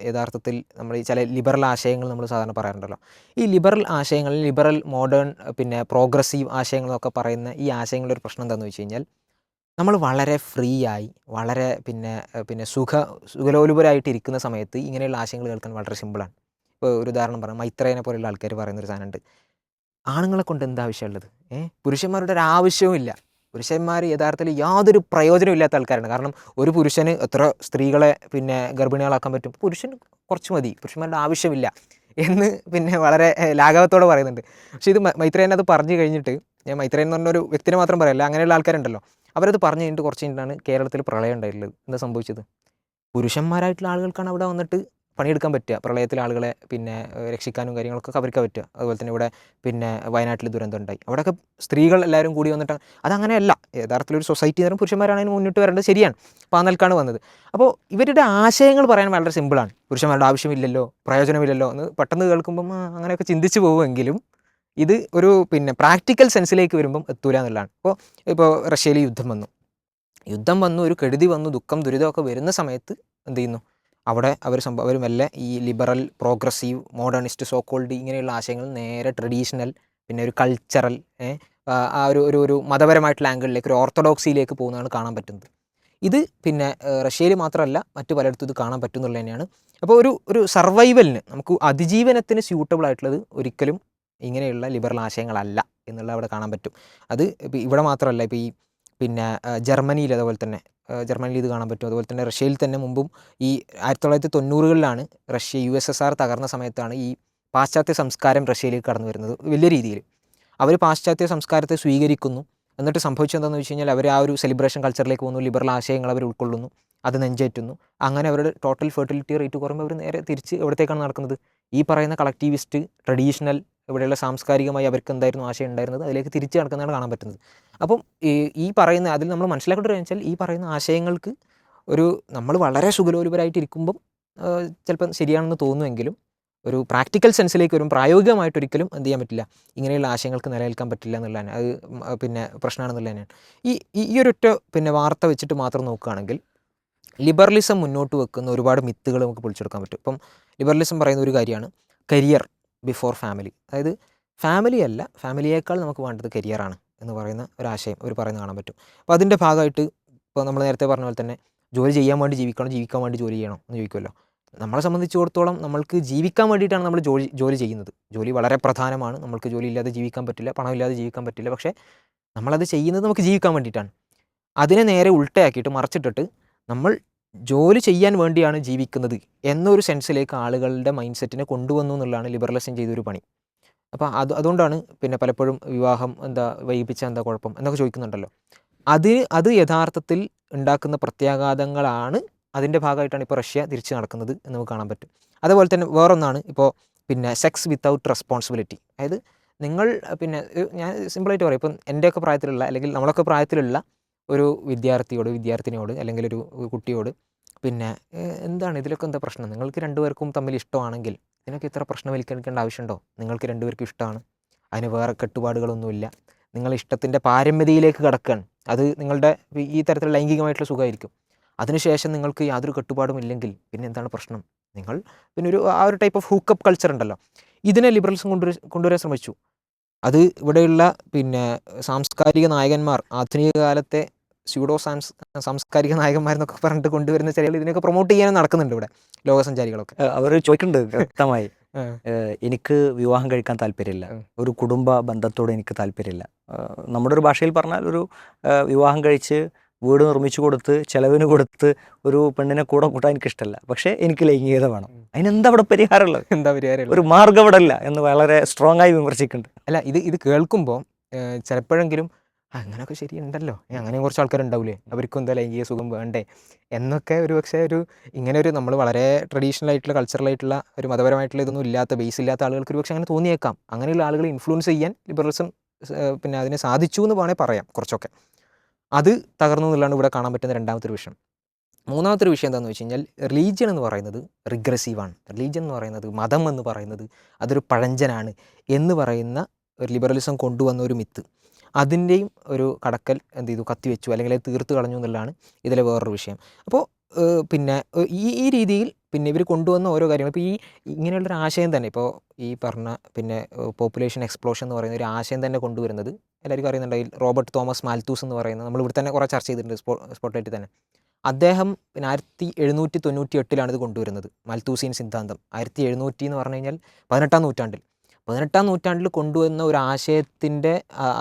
യഥാർത്ഥത്തിൽ നമ്മൾ ഈ ചില ലിബറൽ ആശയങ്ങൾ നമ്മൾ സാധാരണ പറയാറുണ്ടല്ലോ. ഈ ലിബറൽ ആശയങ്ങളിൽ, ലിബറൽ മോഡേൺ പിന്നെ പ്രോഗ്രസീവ് ആശയങ്ങളൊക്കെ പറയുന്ന ഈ ആശയങ്ങളുടെ ഒരു പ്രശ്നം എന്താണെന്ന് വെച്ച് കഴിഞ്ഞാൽ, നമ്മൾ വളരെ ഫ്രീ ആയി, വളരെ പിന്നെ സുഖലോലുപരായിട്ട് ഇരിക്കുന്ന സമയത്ത് ഇങ്ങനെയുള്ള ആശയങ്ങൾ കേൾക്കാൻ വളരെ സിമ്പിളാണ്. ഇപ്പോൾ ഒരു ഉദാഹരണം പറയാം, മൈത്രേനെ പോലെയുള്ള ആൾക്കാർ പറയുന്നൊരു സാധനമുണ്ട്, ആണുങ്ങളെ കൊണ്ട് എന്താ ആവശ്യമുള്ളത്, പുരുഷന്മാരുടെ ഒരു ആവശ്യവും ഇല്ല, പുരുഷന്മാർ യഥാർത്ഥത്തിൽ യാതൊരു പ്രയോജനവും ഇല്ലാത്ത ആൾക്കാരാണ്. കാരണം ഒരു പുരുഷന് എത്ര സ്ത്രീകളെ പിന്നെ ഗർഭിണികളാക്കാൻ പറ്റും, പുരുഷൻ കുറച്ച് മതി, പുരുഷന്മാരുടെ ആവശ്യമില്ല എന്ന് പിന്നെ വളരെ ലാഘവത്തോടെ പറയുന്നുണ്ട്. പക്ഷേ ഇത് മൈത്രേയൻ അത് പറഞ്ഞു കഴിഞ്ഞിട്ട്, ഞാൻ മൈത്രേയൻ എന്ന് പറഞ്ഞൊരു വ്യക്തിനെ മാത്രം പറയല്ല, അങ്ങനെയുള്ള ആൾക്കാരുണ്ടല്ലോ, അവരത് പറഞ്ഞു കഴിഞ്ഞിട്ട് കുറച്ച് കഴിഞ്ഞിട്ടാണ് കേരളത്തിൽ പ്രളയം ഉണ്ടായിട്ടുള്ളത്. എന്താ സംഭവിച്ചത്? പുരുഷന്മാരായിട്ടുള്ള ആളുകൾക്കാണ് അവിടെ വന്നിട്ട് പണിയെടുക്കാൻ പറ്റുക, പ്രളയത്തിലെ ആളുകളെ പിന്നെ രക്ഷിക്കാനും കാര്യങ്ങളൊക്കെ അവർക്ക് പറ്റുക. അതുപോലെ തന്നെ ഇവിടെ പിന്നെ വയനാട്ടിൽ ദുരന്തം ഉണ്ടായി, അവിടെയൊക്കെ സ്ത്രീകൾ എല്ലാവരും കൂടി വന്നിട്ട്, അതങ്ങനെയല്ല. യഥാർത്ഥത്തിൽ ഒരു സൊസൈറ്റി എന്ന് പറഞ്ഞാൽ പുരുഷന്മാരാണ് അതിന് മുന്നിട്ട് വരേണ്ടത്, ശരിയാണ്. അപ്പോൾ ആ നിലക്കാണ് വന്നത്. അപ്പോൾ ഇവരുടെ ആശയങ്ങൾ പറയാൻ വളരെ സിമ്പിളാണ്. പുരുഷന്മാരുടെ ആവശ്യമില്ലല്ലോ, പ്രയോജനമില്ലല്ലോ എന്ന് പെട്ടെന്ന് കേൾക്കുമ്പം അങ്ങനെയൊക്കെ ചിന്തിച്ച് പോകുമെങ്കിലും ഇത് ഒരു പിന്നെ പ്രാക്ടിക്കൽ സെൻസിലേക്ക് വരുമ്പം എത്തൂല എന്നുള്ളതാണ്. ഇപ്പോൾ റഷ്യയിൽ യുദ്ധം വന്നു, ഒരു കെടുതി വന്നു, ദുഃഖം ദുരിതമൊക്കെ വരുന്ന സമയത്ത് എന്ത് ചെയ്യുന്നു? അവിടെ അവർ മെല്ലെ ഈ ലിബറൽ, പ്രോഗ്രസീവ്, മോഡേണിസ്റ്റ്, സോക്കോൾഡ് ഇങ്ങനെയുള്ള ആശയങ്ങൾ നേരെ ട്രഡീഷണൽ, പിന്നെ ഒരു കൾച്ചറൽ, ആ ഒരു മതപരമായിട്ടുള്ള ആംഗിളിലേക്ക്, ഒരു ഓർത്തഡോക്സിയിലേക്ക് പോകുന്നതാണ് കാണാൻ പറ്റുന്നത്. ഇത് പിന്നെ റഷ്യയിൽ മാത്രമല്ല മറ്റു പലയിടത്തും ഇത് കാണാൻ പറ്റും എന്നുള്ളത് തന്നെയാണ്. അപ്പോൾ ഒരു സർവൈവലിന്, നമുക്ക് അതിജീവനത്തിന് സ്യൂട്ടബിൾ ആയിട്ടുള്ളത് ഒരിക്കലും ഇങ്ങനെയുള്ള ലിബറൽ ആശയങ്ങളല്ല എന്നുള്ളത് അവിടെ കാണാൻ പറ്റും. അത് ഇപ്പോൾ ഇവിടെ മാത്രമല്ല, ഇപ്പോൾ ഈ പിന്നെ ജർമ്മനിയിൽ അതുപോലെ തന്നെ, ജർമ്മനിയിൽ ഇത് കാണാൻ പറ്റും. അതുപോലെ തന്നെ റഷ്യയിൽ തന്നെ മുമ്പും ഈ 1990-കളിലാണ് റഷ്യ USSR തകർന്ന സമയത്താണ് ഈ പാശ്ചാത്യ സംസ്കാരം റഷ്യയിലേക്ക് കടന്നു വരുന്നത് വലിയ രീതിയിൽ. അവർ പാശ്ചാത്യ സംസ്കാരത്തെ സ്വീകരിക്കുന്നു. എന്നിട്ട് സംഭവിച്ചതെന്താണെന്ന് വെച്ച് കഴിഞ്ഞാൽ അവർ ആ ഒരു സെലിബ്രേഷൻ കൾച്ചറിലേക്ക് പോകുന്നു, ലിബറൽ ആശയങ്ങൾ അവർ ഉൾക്കൊള്ളുന്നു, അത് നെഞ്ചേറ്റുന്നു. അങ്ങനെ അവരുടെ ടോട്ടൽ ഫെർട്ടിലിറ്റി റേറ്റ് കുറയുമ്പോൾ അവർ നേരെ തിരിച്ച് എവിടത്തേക്കാണ് നടക്കുന്നത്? ഈ പറയുന്ന കളക്റ്റീവിസ്റ്റ്, ട്രഡീഷണൽ, ഇവിടെയുള്ള സാംസ്കാരികമായി അവർക്ക് എന്തായിരുന്നു ആശയം ഉണ്ടായിരുന്നത്, അതിലേക്ക് തിരിച്ച് നടക്കുന്നതാണ് കാണാൻ പറ്റുന്നത്. അപ്പം ഈ പറയുന്ന, അതിൽ നമ്മൾ മനസ്സിലാക്കേണ്ട ഒരു വെച്ചാൽ, ഈ പറയുന്ന ആശയങ്ങൾക്ക് നമ്മൾ വളരെ സുഖലോലുപരായിട്ട് ഇരിക്കുമ്പം ചിലപ്പം ശരിയാണെന്ന് തോന്നുമെങ്കിലും ഒരു പ്രാക്ടിക്കൽ സെൻസിലേക്ക് വരും, പ്രായോഗികമായിട്ടൊരിക്കലും എന്ത് ചെയ്യാൻ പറ്റില്ല, ഇങ്ങനെയുള്ള ആശയങ്ങൾക്ക് നിലനിൽക്കാൻ പറ്റില്ല എന്നുള്ളതാണ്. അത് പിന്നെ പ്രശ്നമാണെന്നുള്ളത് തന്നെയാണ്. ഈ ഒരൊറ്റ പിന്നെ വാർത്ത വെച്ചിട്ട് മാത്രം നോക്കുകയാണെങ്കിൽ ലിബറലിസം മുന്നോട്ട് വെക്കുന്ന ഒരുപാട് മിത്തുകൾ നമുക്ക് പൊളിച്ചെടുക്കാൻ പറ്റും. ഇപ്പം ലിബറലിസം പറയുന്ന ഒരു കാര്യമാണ് കരിയർ ബിഫോർ ഫാമിലി. അതായത് ഫാമിലിയേക്കാൾ നമുക്ക് വേണ്ടത് കരിയറാണ് എന്ന് പറയുന്ന ഒരാശയം അവർ പറയുന്നത് കാണാൻ പറ്റും. അപ്പോൾ അതിൻ്റെ ഭാഗമായിട്ട് ഇപ്പോൾ നമ്മൾ നേരത്തെ പറഞ്ഞ പോലെ തന്നെ ജോലി ചെയ്യാൻ വേണ്ടി ജീവിക്കണം, ജീവിക്കാൻ വേണ്ടി ജോലി ചെയ്യണം എന്ന് ചോദിക്കുമല്ലോ. നമ്മളെ സംബന്ധിച്ചിടത്തോളം നമ്മൾക്ക് ജീവിക്കാൻ വേണ്ടിയിട്ടാണ് നമ്മൾ ജോലി ചെയ്യുന്നത്. ജോലി വളരെ പ്രധാനമാണ്. നമ്മൾക്ക് ജോലി ഇല്ലാതെ ജീവിക്കാൻ പറ്റില്ല, പണമില്ലാതെ ജീവിക്കാൻ പറ്റില്ല. പക്ഷേ നമ്മളത് ചെയ്യുന്നത് നമുക്ക് ജീവിക്കാൻ വേണ്ടിയിട്ടാണ്. അതിനെ നേരെ ഉൾട്ടയാക്കിയിട്ട് മറച്ചിട്ടിട്ട് നമ്മൾ ജോലി ചെയ്യാൻ വേണ്ടിയാണ് ജീവിക്കുന്നത് എന്നൊരു സെൻസിലേക്ക് ആളുകളുടെ മൈൻഡ് സെറ്റിനെ കൊണ്ടുവന്നു എന്നുള്ളതാണ് ലിബറലിസം ചെയ്തൊരു പണി. അപ്പോൾ അതുകൊണ്ടാണ് പിന്നെ പലപ്പോഴും വിവാഹം വൈകിപ്പിച്ചാൽ എന്താ കുഴപ്പം എന്നൊക്കെ ചോദിക്കുന്നുണ്ടല്ലോ. അത് യഥാർത്ഥത്തിൽ ഉണ്ടാക്കുന്ന പ്രത്യാഘാതങ്ങളാണ്, അതിൻ്റെ ഭാഗമായിട്ടാണ് ഇപ്പോൾ റഷ്യ തിരിച്ച് നടക്കുന്നത് എന്ന് നമുക്ക് കാണാൻ പറ്റും. അതുപോലെ തന്നെ വേറൊന്നാണ് ഇപ്പോൾ പിന്നെ സെക്സ് വിത്തൗട്ട് റെസ്പോൺസിബിലിറ്റി. അതായത് നിങ്ങൾ പിന്നെ ഞാൻ സിമ്പിളായിട്ട് പറയും, ഇപ്പം എൻ്റെയൊക്കെ പ്രായത്തിലുള്ള, അല്ലെങ്കിൽ നമ്മളൊക്കെ പ്രായത്തിലുള്ള ഒരു വിദ്യാർത്ഥിനിയോട് അല്ലെങ്കിൽ ഒരു കുട്ടിയോട് പിന്നെ എന്താണ് ഇതിലൊക്കെ എന്താ പ്രശ്നം, നിങ്ങൾക്ക് രണ്ടുപേർക്കും തമ്മിൽ ഇഷ്ടമാണെങ്കിൽ ഇതിനൊക്കെ ഇത്ര പ്രശ്നം വലിക്കെടുക്കേണ്ട ആവശ്യമുണ്ടോ? നിങ്ങൾക്ക് രണ്ടുപേർക്കും ഇഷ്ടമാണ്, അതിന് വേറെ കെട്ടുപാടുകളൊന്നുമില്ല, നിങ്ങൾ ഇഷ്ടത്തിൻ്റെ പാരമ്യതയിലേക്ക് കടക്കുകയാണ്. അത് നിങ്ങളുടെ ഈ തരത്തിലുള്ള ലൈംഗികമായിട്ടുള്ള സുഖമായിരിക്കും. അതിനുശേഷം നിങ്ങൾക്ക് യാതൊരു കെട്ടുപാടും ഇല്ലെങ്കിൽ പിന്നെ എന്താണ് പ്രശ്നം? നിങ്ങൾ പിന്നെ ആ ഒരു ടൈപ്പ് ഓഫ് ഹൂക്കപ്പ് കൾച്ചർ ഉണ്ടല്ലോ, ഇതിനെ ലിബറലിസം കൊണ്ടുവരാൻ ശ്രമിച്ചു. അത് ഇവിടെയുള്ള പിന്നെ സാംസ്കാരിക നായകന്മാർ, ആധുനിക കാലത്തെ സ്യൂഡോ സാംസ്കാരിക നായകന്മാരെന്നൊക്കെ പറഞ്ഞിട്ട് കൊണ്ടുവരുന്ന ചില ഇതിനൊക്കെ പ്രൊമോട്ട് ചെയ്യാനും നടക്കുന്നുണ്ട് ഇവിടെ ലോകസഞ്ചാരികളൊക്കെ. അവർ ചോദിക്കുന്നുണ്ട് വ്യക്തമായി, എനിക്ക് വിവാഹം കഴിക്കാൻ താല്പര്യമില്ല, ഒരു കുടുംബ ബന്ധത്തോട് എനിക്ക് താല്പര്യമില്ല. നമ്മുടെ ഒരു ഭാഷയിൽ പറഞ്ഞാൽ ഒരു വിവാഹം കഴിച്ച് വീട് നിർമ്മിച്ചു കൊടുത്ത് ചെലവിന് കൊടുത്ത് ഒരു പെണ്ണിനെ കൂടെ കൂട്ടാൻ എനിക്കിഷ്ടമല്ല, പക്ഷേ എനിക്ക് ലൈംഗികത വേണം. അതിനെന്താ അവിടെ പരിഹാരമുള്ളത്? എന്താ പരിഹാരം? ഒരു മാർഗ്ഗം ഇവിടെ ഇല്ല എന്ന് വളരെ സ്ട്രോങ് ആയി വിമർശിക്കുന്നുണ്ട്. അല്ല, ഇത് കേൾക്കുമ്പോൾ ചിലപ്പോഴെങ്കിലും അങ്ങനെയൊക്കെ ശരിയുണ്ടല്ലോ, അങ്ങനെയും കുറച്ച് ആൾക്കാരുണ്ടാവില്ലേ, അവർക്കും എന്താ ലൈംഗിക സുഖം വേണ്ടേ എന്നൊക്കെ പക്ഷേ ഇങ്ങനെ നമ്മൾ വളരെ ട്രഡീഷണൽ ആയിട്ടുള്ള, കൾച്ചറലായിട്ടുള്ള, ഒരു മതപരമായിട്ടുള്ള ഇതൊന്നും ഇല്ലാത്ത, ബേസ് ഇല്ലാത്ത ആളുകൾക്ക് പക്ഷേ അങ്ങനെ തോന്നിയേക്കാം. അങ്ങനെയുള്ള ആളുകളെ ഇൻഫ്ലുവൻസ് ചെയ്യാൻ ലിബറലിസം പിന്നെ അതിനെ സാധിച്ചു എന്ന് വേണേൽ പറയാം. കുറച്ചൊക്കെ അത് തകർന്നു എന്നുള്ളതാണ് ഇവിടെ കാണാൻ പറ്റുന്ന രണ്ടാമത്തെ ഒരു വിഷയം. മൂന്നാമത്തെ ഒരു വിഷയം എന്താണെന്ന് വെച്ച് കഴിഞ്ഞാൽ, റിലീജിയൻ എന്ന് പറയുന്നത് റിഗ്രസീവാണ്. റിലീജിയൻ എന്ന് പറയുന്നത്, മതം എന്ന് പറയുന്നത് അതൊരു പഴഞ്ചനാണ് എന്ന് പറയുന്ന ഒരു ലിബറലിസം കൊണ്ടുവന്ന ഒരു മിത്ത്, അതിൻ്റെയും ഒരു കടക്കൽ എന്ത് ചെയ്തു, കത്തിവെച്ചു, അല്ലെങ്കിൽ അത് തീർത്ത് കളഞ്ഞു എന്നുള്ളതാണ് ഇതിലെ വേറൊരു വിഷയം. അപ്പോൾ പിന്നെ ഈ രീതിയിൽ പിന്നെ ഇവർ കൊണ്ടുവന്ന ഓരോ കാര്യങ്ങൾ, ഇപ്പോൾ ഇങ്ങനെയുള്ളൊരു ആശയം തന്നെ, ഇപ്പോൾ ഈ പറഞ്ഞ പിന്നെ പോപ്പുലേഷൻ എക്സ്പ്ലോഷൻ എന്ന് പറയുന്ന ഒരു ആശയം തന്നെ കൊണ്ടുവരുന്നത് എല്ലാവർക്കും അറിയുന്നുണ്ടെങ്കിൽ റോബർട്ട് തോമസ് മാൽത്തൂസ് എന്ന് പറയുന്നത്, നമ്മൾ ഇവിടെ തന്നെ കുറേ ചർച്ച ചെയ്തിട്ടുണ്ട് സ്പോട്ട്ലൈറ്റിൽ തന്നെ. അദ്ദേഹം പിന്നെ 1798 ഇത് കൊണ്ടുവരുന്നത്, മാൽത്തൂസിയൻ സിദ്ധാന്തം. 1700 എന്ന് പറഞ്ഞു കഴിഞ്ഞാൽ 18ാം നൂറ്റാണ്ടിൽ കൊണ്ടുവന്ന ഒരു ആശയത്തിൻ്റെ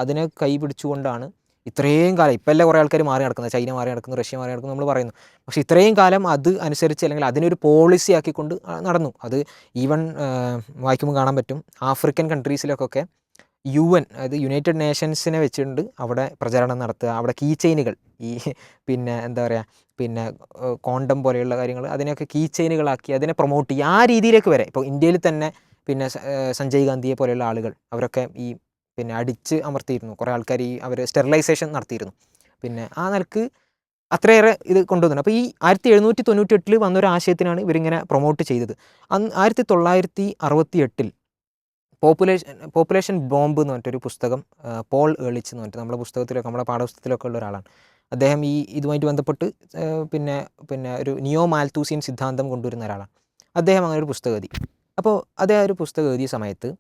അതിനെ കൈപിടിച്ചുകൊണ്ടാണ് ഇത്രയും കാലം ഇപ്പം അല്ലേ കുറേ ആൾക്കാർ മാറി നടക്കുന്നത്, ചൈന മാറി നടക്കുന്നു, റഷ്യ മാറി നടക്കുന്നു നമ്മൾ പറയുന്നു. പക്ഷേ ഇത്രയും കാലം അത് അനുസരിച്ച് അല്ലെങ്കിൽ അതിനൊരു പോളിസി ആക്കിക്കൊണ്ട് നടന്നു. അത് ഈവൻ വായിക്കുമ്പോൾ കാണാൻ പറ്റും ആഫ്രിക്കൻ കൺട്രീസിലൊക്കെ UN അതായത് യുണൈറ്റഡ് നേഷൻസിനെ വെച്ചിട്ടുണ്ട് അവിടെ പ്രചാരണം നടത്തുക, അവിടെ കീ ചെയിനുകൾ ഈ പിന്നെ എന്താ പറയുക പിന്നെ കോണ്ടം പോലെയുള്ള കാര്യങ്ങൾ അതിനെയൊക്കെ കീ ചെയിനുകളാക്കി അതിനെ പ്രൊമോട്ട് ചെയ്യുക, ആ രീതിയിലേക്ക് വരെ. ഇപ്പോൾ ഇന്ത്യയിൽ തന്നെ പിന്നെ സഞ്ജയ് ഗാന്ധിയെ പോലെയുള്ള ആളുകൾ അവരൊക്കെ ഈ പിന്നെ അടിച്ച് അമർത്തിയിരുന്നു, കുറേ ആൾക്കാർ ഈ അവർ സ്റ്റെറിലൈസേഷൻ നടത്തിയിരുന്നു. പിന്നെ ആ നിലക്ക് അത്രയേറെ ഇത് കൊണ്ടുവന്നു. അപ്പോൾ ഈ 1798 വന്നൊരു ആശയത്തിനാണ് ഇവരിങ്ങനെ പ്രൊമോട്ട് ചെയ്തത്. 1968 പോപ്പുലേഷൻ ബോംബ് എന്ന് പറഞ്ഞിട്ടൊരു പുസ്തകം പോൾ ഏളിച്ച് എന്ന് പറഞ്ഞിട്ട് നമ്മുടെ പുസ്തകത്തിലൊക്കെ നമ്മുടെ പാഠപുസ്തകത്തിലൊക്കെ ഉള്ള ഒരാളാണ്. അദ്ദേഹം ഇതുമായിട്ട് ബന്ധപ്പെട്ട് പിന്നെ ഒരു നിയോ മാൽത്തൂസിയൻ സിദ്ധാന്തം കൊണ്ടുവരുന്ന ഒരാളാണ് അദ്ദേഹം. അങ്ങനെ ഒരു പുസ്തകം എഴുതി. അപ്പോൾ അദ്ദേഹം ഒരു പുസ്തകം എഴുതിയ സമയത്ത്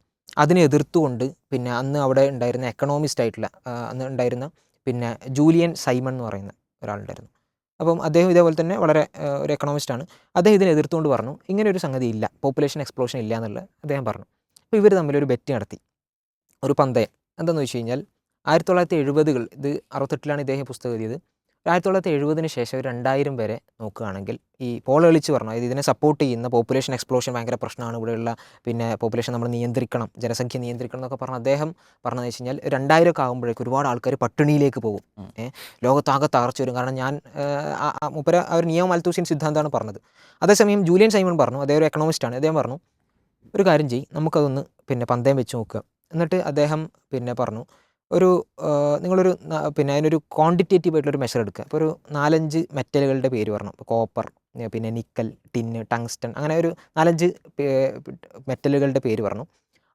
അതിനെ എതിർത്തുകൊണ്ട് പിന്നെ അന്ന് അവിടെ ഉണ്ടായിരുന്ന എക്കണോമിസ്റ്റ് ആയിട്ടുള്ള അന്ന് ഉണ്ടായിരുന്ന പിന്നെ ജൂലിയൻ സൈമൺ എന്ന് പറയുന്ന ഒരാളുണ്ടായിരുന്നു. അപ്പം അദ്ദേഹം ഇതേപോലെ തന്നെ വളരെ ഒരു എക്കണോമിസ്റ്റാണ്. അദ്ദേഹം ഇതിനെ എതിർത്തുകൊണ്ട് പറഞ്ഞു ഇങ്ങനെ ഒരു സംഗതി ഇല്ല, പോപ്പുലേഷൻ എക്സ്പ്ലോഷൻ ഇല്ല എന്നുള്ളത് അദ്ദേഹം പറഞ്ഞു. അപ്പോൾ ഇവർ തമ്മിലൊരു ബെറ്റ് നടത്തി, ഒരു പന്തയം. എന്താണെന്ന് വെച്ച് കഴിഞ്ഞാൽ 1970 ഇത് 68 ഇദ്ദേഹം പുസ്തകം എഴുതിയത്. 1970 ശേഷം 2000 വരെ നോക്കുകയാണെങ്കിൽ ഈ പോൾ ഏളിച്ച് പറഞ്ഞു, അതായത് ഇതിനെ സപ്പോർട്ട് ചെയ്യുന്ന പോപ്പുലേഷൻ എക്സ്പ്ലോഷൻ ഭയങ്കര പ്രശ്നമാണ്, ഇവിടെയുള്ള പിന്നെ പോപ്പുലേഷൻ നമ്മൾ നിയന്ത്രിക്കണം, ജനസംഖ്യ നിയന്ത്രിക്കണം എന്നൊക്കെ പറഞ്ഞ് അദ്ദേഹം പറഞ്ഞതെന്ന് വെച്ച് കഴിഞ്ഞാൽ 2000 ആകുമ്പോഴേക്കും ഒരുപാട് ആൾക്കാർ പട്ടിണിയിലേക്ക് പോകും, ലോകത്താകെ തകർച്ച വരും. കാരണം ഞാൻ മൂപ്പര അവർ നിയോ മാൽത്തൂസിയൻ സിദ്ധാന്തമാണ് പറഞ്ഞത്. അതേസമയം ജൂലിയൻ സൈമൺ പറഞ്ഞു, അദ്ദേഹം ഒരു എക്കണോമിസ്റ്റാണ്, അദ്ദേഹം പറഞ്ഞു ഒരു കാര്യം ചെയ്യും, നമുക്കതൊന്ന് പിന്നെ പന്തയം വെച്ച് നോക്കുക. എന്നിട്ട് അദ്ദേഹം പിന്നെ പറഞ്ഞു നിങ്ങളൊരു പിന്നെ അതിനൊരു ക്വാണ്ടിറ്റേറ്റീവ് ആയിട്ടുള്ളൊരു മെഷർ എടുക്കുക. അപ്പോൾ ഒരു 4-5 മെറ്റലുകളുടെ പേര് പറഞ്ഞു. ഇപ്പോൾ കോപ്പർ, പിന്നെ നിക്കൽ, ടിന്ന്, ടങ്സ്റ്റൺ, അങ്ങനെ ഒരു 4-5 മെറ്റലുകളുടെ പേര് പറഞ്ഞു.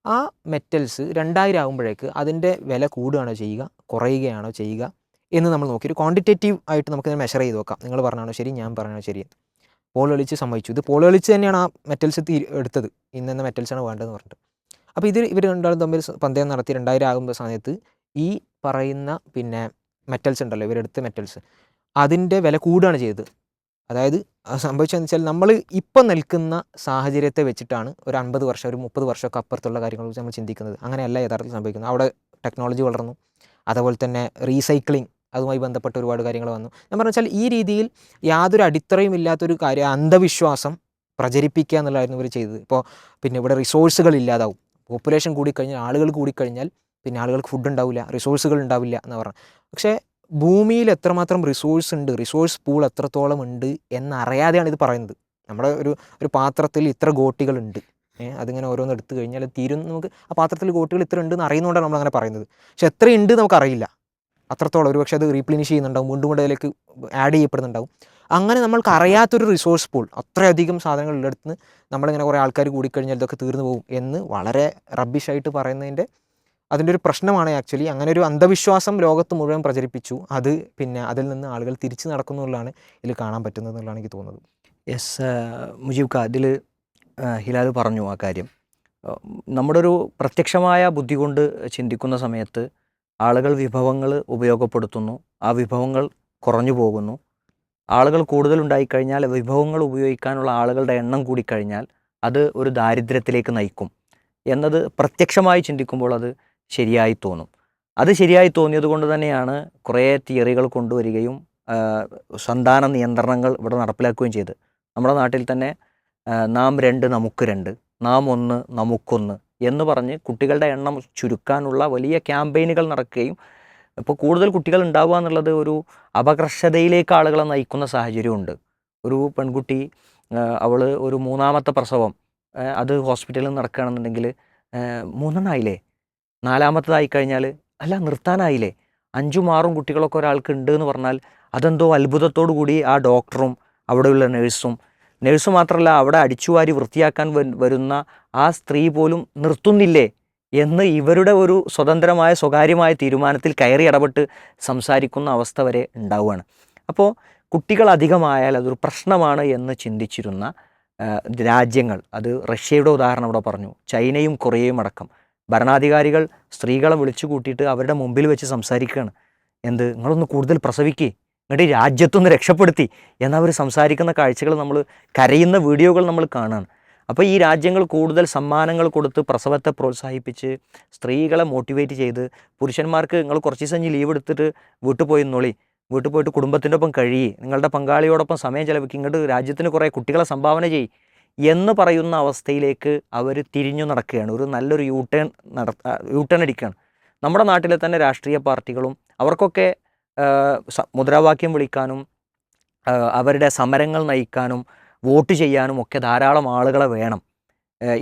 ആ മെറ്റൽസ് 2000 ആകുമ്പോഴേക്ക് അതിൻ്റെ വില കൂടുകയാണോ ചെയ്യുക കുറയുകയാണോ ചെയ്യുക എന്ന് നമ്മൾ നോക്കി ഒരു ക്വാണ്ടിറ്റേറ്റീവ് ആയിട്ട് നമുക്കിത് മെഷർ ചെയ്ത് നോക്കാം. നിങ്ങൾ പറഞ്ഞാണോ ശരി, ഞാൻ പറഞ്ഞാണോ ശരി. പോൾ ഏളിച്ച് സമ്മതിച്ചു. ഇത് പോൾ ഏളിച്ച് തന്നെയാണ് ആ മെറ്റൽസ് എടുത്തത്, ഇന്ന മെറ്റൽസാണ് വേണ്ടതെന്ന് പറഞ്ഞിട്ട്. അപ്പോൾ ഇവർ രണ്ടാളും തമ്മിൽ പന്തയം നടത്തി 2000 ആകുമ്പോൾ സമയത്ത് ഈ പറയുന്ന പിന്നെ മെറ്റൽസ് ഉണ്ടല്ലോ, ഇവരെടുത്ത മെറ്റൽസ് അതിൻ്റെ വില കൂടുകയാണ് ചെയ്തത്. അതായത് സംഭവിച്ചതെന്ന് വെച്ചാൽ നമ്മൾ ഇപ്പം നിൽക്കുന്ന സാഹചര്യത്തെ വെച്ചിട്ടാണ് ഒരു 50 വർഷം ഒരു 30 വർഷമൊക്കെ അപ്പുറത്തുള്ള കാര്യങ്ങളെ കുറിച്ച് നമ്മൾ ചിന്തിക്കുന്നത്. അങ്ങനെയല്ല യഥാർത്ഥത്തിൽ സംഭവിക്കുന്നത്. അവിടെ ടെക്നോളജി വളർന്നു, അതുപോലെ തന്നെ റീസൈക്ലിംഗ് അതുമായി ബന്ധപ്പെട്ട ഒരുപാട് കാര്യങ്ങൾ വന്നു. ഞാൻ പറഞ്ഞു വെച്ചാൽ ഈ രീതിയിൽ യാതൊരു അടിത്തറയും ഇല്ലാത്തൊരു കാര്യം അന്ധവിശ്വാസം പ്രചരിപ്പിക്കുക എന്നുള്ളതായിരുന്നു ഇവർ ചെയ്തത്. ഇപ്പോൾ പിന്നെ ഇവിടെ റിസോഴ്സുകൾ ഇല്ലാതാവും, പോപ്പുലേഷൻ കൂടിക്കഴിഞ്ഞാൽ ആളുകൾ കൂടിക്കഴിഞ്ഞാൽ പിന്നെ ആളുകൾക്ക് ഫുഡ് ഉണ്ടാവില്ല, റിസോഴ്സുകൾ ഉണ്ടാവില്ല എന്ന് പറഞ്ഞു. പക്ഷേ ഭൂമിയിൽ എത്രമാത്രം റിസോഴ്സ് ഉണ്ട്, റിസോഴ്സ് പൂൾ എത്രത്തോളം ഉണ്ട് എന്നറിയാതെയാണ് ഇത് പറയുന്നത്. നമ്മുടെ ഒരു പാത്രത്തിൽ ഇത്ര ഗോട്ടികളുണ്ട്, അതിങ്ങനെ ഓരോന്ന് എടുത്തു കഴിഞ്ഞാൽ തീരും, നമുക്ക് ആ പാത്രത്തിൽ ഗോട്ടികൾ ഇത്ര ഉണ്ടെന്ന് അറിയുന്നതുകൊണ്ടാണ് നമ്മളങ്ങനെ പറയുന്നത്. പക്ഷെ എത്രയുണ്ട് നമുക്കറിയില്ല, അത്രത്തോളം. ഒരു പക്ഷേ അത് റീപ്ലിനിഷ് ചെയ്യുന്നുണ്ടാവും, വീണ്ടും കൊണ്ട് അതിലേക്ക് ആഡ് ചെയ്യപ്പെടുന്നുണ്ടാവും. അങ്ങനെ നമ്മൾക്ക് അറിയാത്തൊരു റിസോഴ്സ് പൂൾ, അത്രയധികം സാധനങ്ങൾ ഉള്ളിടത്ത് നമ്മളിങ്ങനെ കുറേ ആൾക്കാർ കൂടിക്കഴിഞ്ഞാൽ ഇതൊക്കെ തീർന്നു പോകും എന്ന് വളരെ റബ്ബിഷായിട്ട് പറയുന്നതിൻ്റെ അതിൻ്റെ ഒരു പ്രശ്നമാണ് ആക്ച്വലി. അങ്ങനെ ഒരു അന്ധവിശ്വാസം ലോകത്ത് മുഴുവൻ പ്രചരിപ്പിച്ചു. അത് പിന്നെ അതിൽ നിന്ന് ആളുകൾ തിരിച്ചു നടക്കുന്നുള്ളതാണ് ഇതിൽ കാണാൻ പറ്റുന്നത് എന്നുള്ളതാണ് എനിക്ക് തോന്നുന്നത്. യെസ് മുജീബ് ഖാ, ഇതിൽ ഹിലാൽ പറഞ്ഞു ആ കാര്യം. നമ്മുടെ ഒരു പ്രത്യക്ഷമായ ബുദ്ധി കൊണ്ട് ചിന്തിക്കുന്ന സമയത്ത് ആളുകൾ വിഭവങ്ങൾ ഉപയോഗപ്പെടുത്തുന്നു, ആ വിഭവങ്ങൾ കുറഞ്ഞു പോകുന്നു. ആളുകൾ കൂടുതലുണ്ടായിക്കഴിഞ്ഞാൽ വിഭവങ്ങൾ ഉപയോഗിക്കാനുള്ള ആളുകളുടെ എണ്ണം കൂടിക്കഴിഞ്ഞാൽ അത് ഒരു ദാരിദ്ര്യത്തിലേക്ക് നയിക്കും എന്നത് പ്രത്യക്ഷമായി ചിന്തിക്കുമ്പോൾ അത് ശരിയായി തോന്നും. അത് ശരിയായി തോന്നിയത് കൊണ്ട് തന്നെയാണ് കുറേ തിയറികൾ കൊണ്ടുവരികയും സന്താന നിയന്ത്രണങ്ങൾ ഇവിടെ നടപ്പിലാക്കുകയും ചെയ്ത്. നമ്മുടെ നാട്ടിൽ തന്നെ നാം 2 നമുക്ക് 2, നാം 1 നമുക്കൊന്ന് എന്ന് പറഞ്ഞ് കുട്ടികളുടെ എണ്ണം ചുരുക്കാനുള്ള വലിയ ക്യാമ്പയിനുകൾ നടക്കുകയും ഇപ്പോൾ കൂടുതൽ കുട്ടികൾ ഉണ്ടാവുക എന്നുള്ളത് ഒരു അപകർഷതയിലേക്ക് ആളുകളെ നയിക്കുന്ന സാഹചര്യമുണ്ട്. ഒരു പെൺകുട്ടി അവൾ ഒരു 3ാമത്തെ പ്രസവം അത് ഹോസ്പിറ്റലിൽ നടക്കുകയാണെന്നുണ്ടെങ്കിൽ 3 ആയില്ലേ, 4ാമത്തതായി കഴിഞ്ഞാൽ അല്ല നിർത്താനായില്ലേ, 5ഉം 6ഉം കുട്ടികളൊക്കെ ഒരാൾക്ക് ഉണ്ട് എന്ന് പറഞ്ഞാൽ അതെന്തോ അത്ഭുതത്തോടു കൂടി ആ ഡോക്ടറും അവിടെയുള്ള നേഴ്സ് മാത്രമല്ല അവിടെ അടിച്ചുവാരി വൃത്തിയാക്കാൻ വരുന്ന ആ സ്ത്രീ പോലും നിർത്തുന്നില്ലേ എന്ന് ഇവരുടെ ഒരു സ്വതന്ത്രമായ സ്വകാര്യമായ തീരുമാനത്തിൽ കയറി ഇടപെട്ട് സംസാരിക്കുന്ന അവസ്ഥ വരെ ഉണ്ടാവുകയാണ്. അപ്പോൾ കുട്ടികൾ അധികമായാൽ അതൊരു പ്രശ്നമാണ് എന്ന് ചിന്തിച്ചിരുന്ന രാജ്യങ്ങൾ, അത് റഷ്യയുടെ ഉദാഹരണം ഇവിടെ പറഞ്ഞു, ചൈനയും കൊറിയയും അടക്കം ഭരണാധികാരികൾ സ്ത്രീകളെ വിളിച്ചു കൂട്ടിയിട്ട് അവരുടെ മുമ്പിൽ വെച്ച് സംസാരിക്കുകയാണ്. നിങ്ങളൊന്ന് കൂടുതൽ പ്രസവിക്കേ, എന്നിട്ട് രാജ്യത്തൊന്ന് രക്ഷപ്പെടുത്തി എന്നവർ സംസാരിക്കുന്ന കാഴ്ചകൾ നമ്മൾ, കരയുന്ന വീഡിയോകൾ നമ്മൾ കാണുകയാണ്. അപ്പോൾ ഈ രാജ്യങ്ങൾ കൂടുതൽ സമ്മാനങ്ങൾ കൊടുത്ത് പ്രസവത്തെ പ്രോത്സാഹിപ്പിച്ച് സ്ത്രീകളെ മോട്ടിവേറ്റ് ചെയ്ത് പുരുഷന്മാർക്ക് നിങ്ങൾ കുറച്ച് ദിവസം ലീവ് എടുത്തിട്ട് വീട്ടിൽ പോയി നിന്നോളി, വീട്ടിൽ പോയിട്ട് കുടുംബത്തിൻ്റെ ഒപ്പം കഴിയി, നിങ്ങളുടെ പങ്കാളിയോടൊപ്പം സമയം ചെലവഴിക്കും, ഇങ്ങോട്ട് രാജ്യത്തിന് കുറേ കുട്ടികളെ സംഭാവന ചെയ്യും എന്ന് പറയുന്ന അവസ്ഥയിലേക്ക് അവർ തിരിഞ്ഞു നടക്കുകയാണ്. ഒരു നല്ലൊരു യൂ ടേൺ അടിക്കുകയാണ്. നമ്മുടെ നാട്ടിലെ തന്നെ രാഷ്ട്രീയ പാർട്ടികളും അവർക്കൊക്കെ മുദ്രാവാക്യം വിളിക്കാനും അവരുടെ സമരങ്ങൾ നയിക്കാനും വോട്ട് ചെയ്യാനും ഒക്കെ ധാരാളം ആളുകളെ വേണം.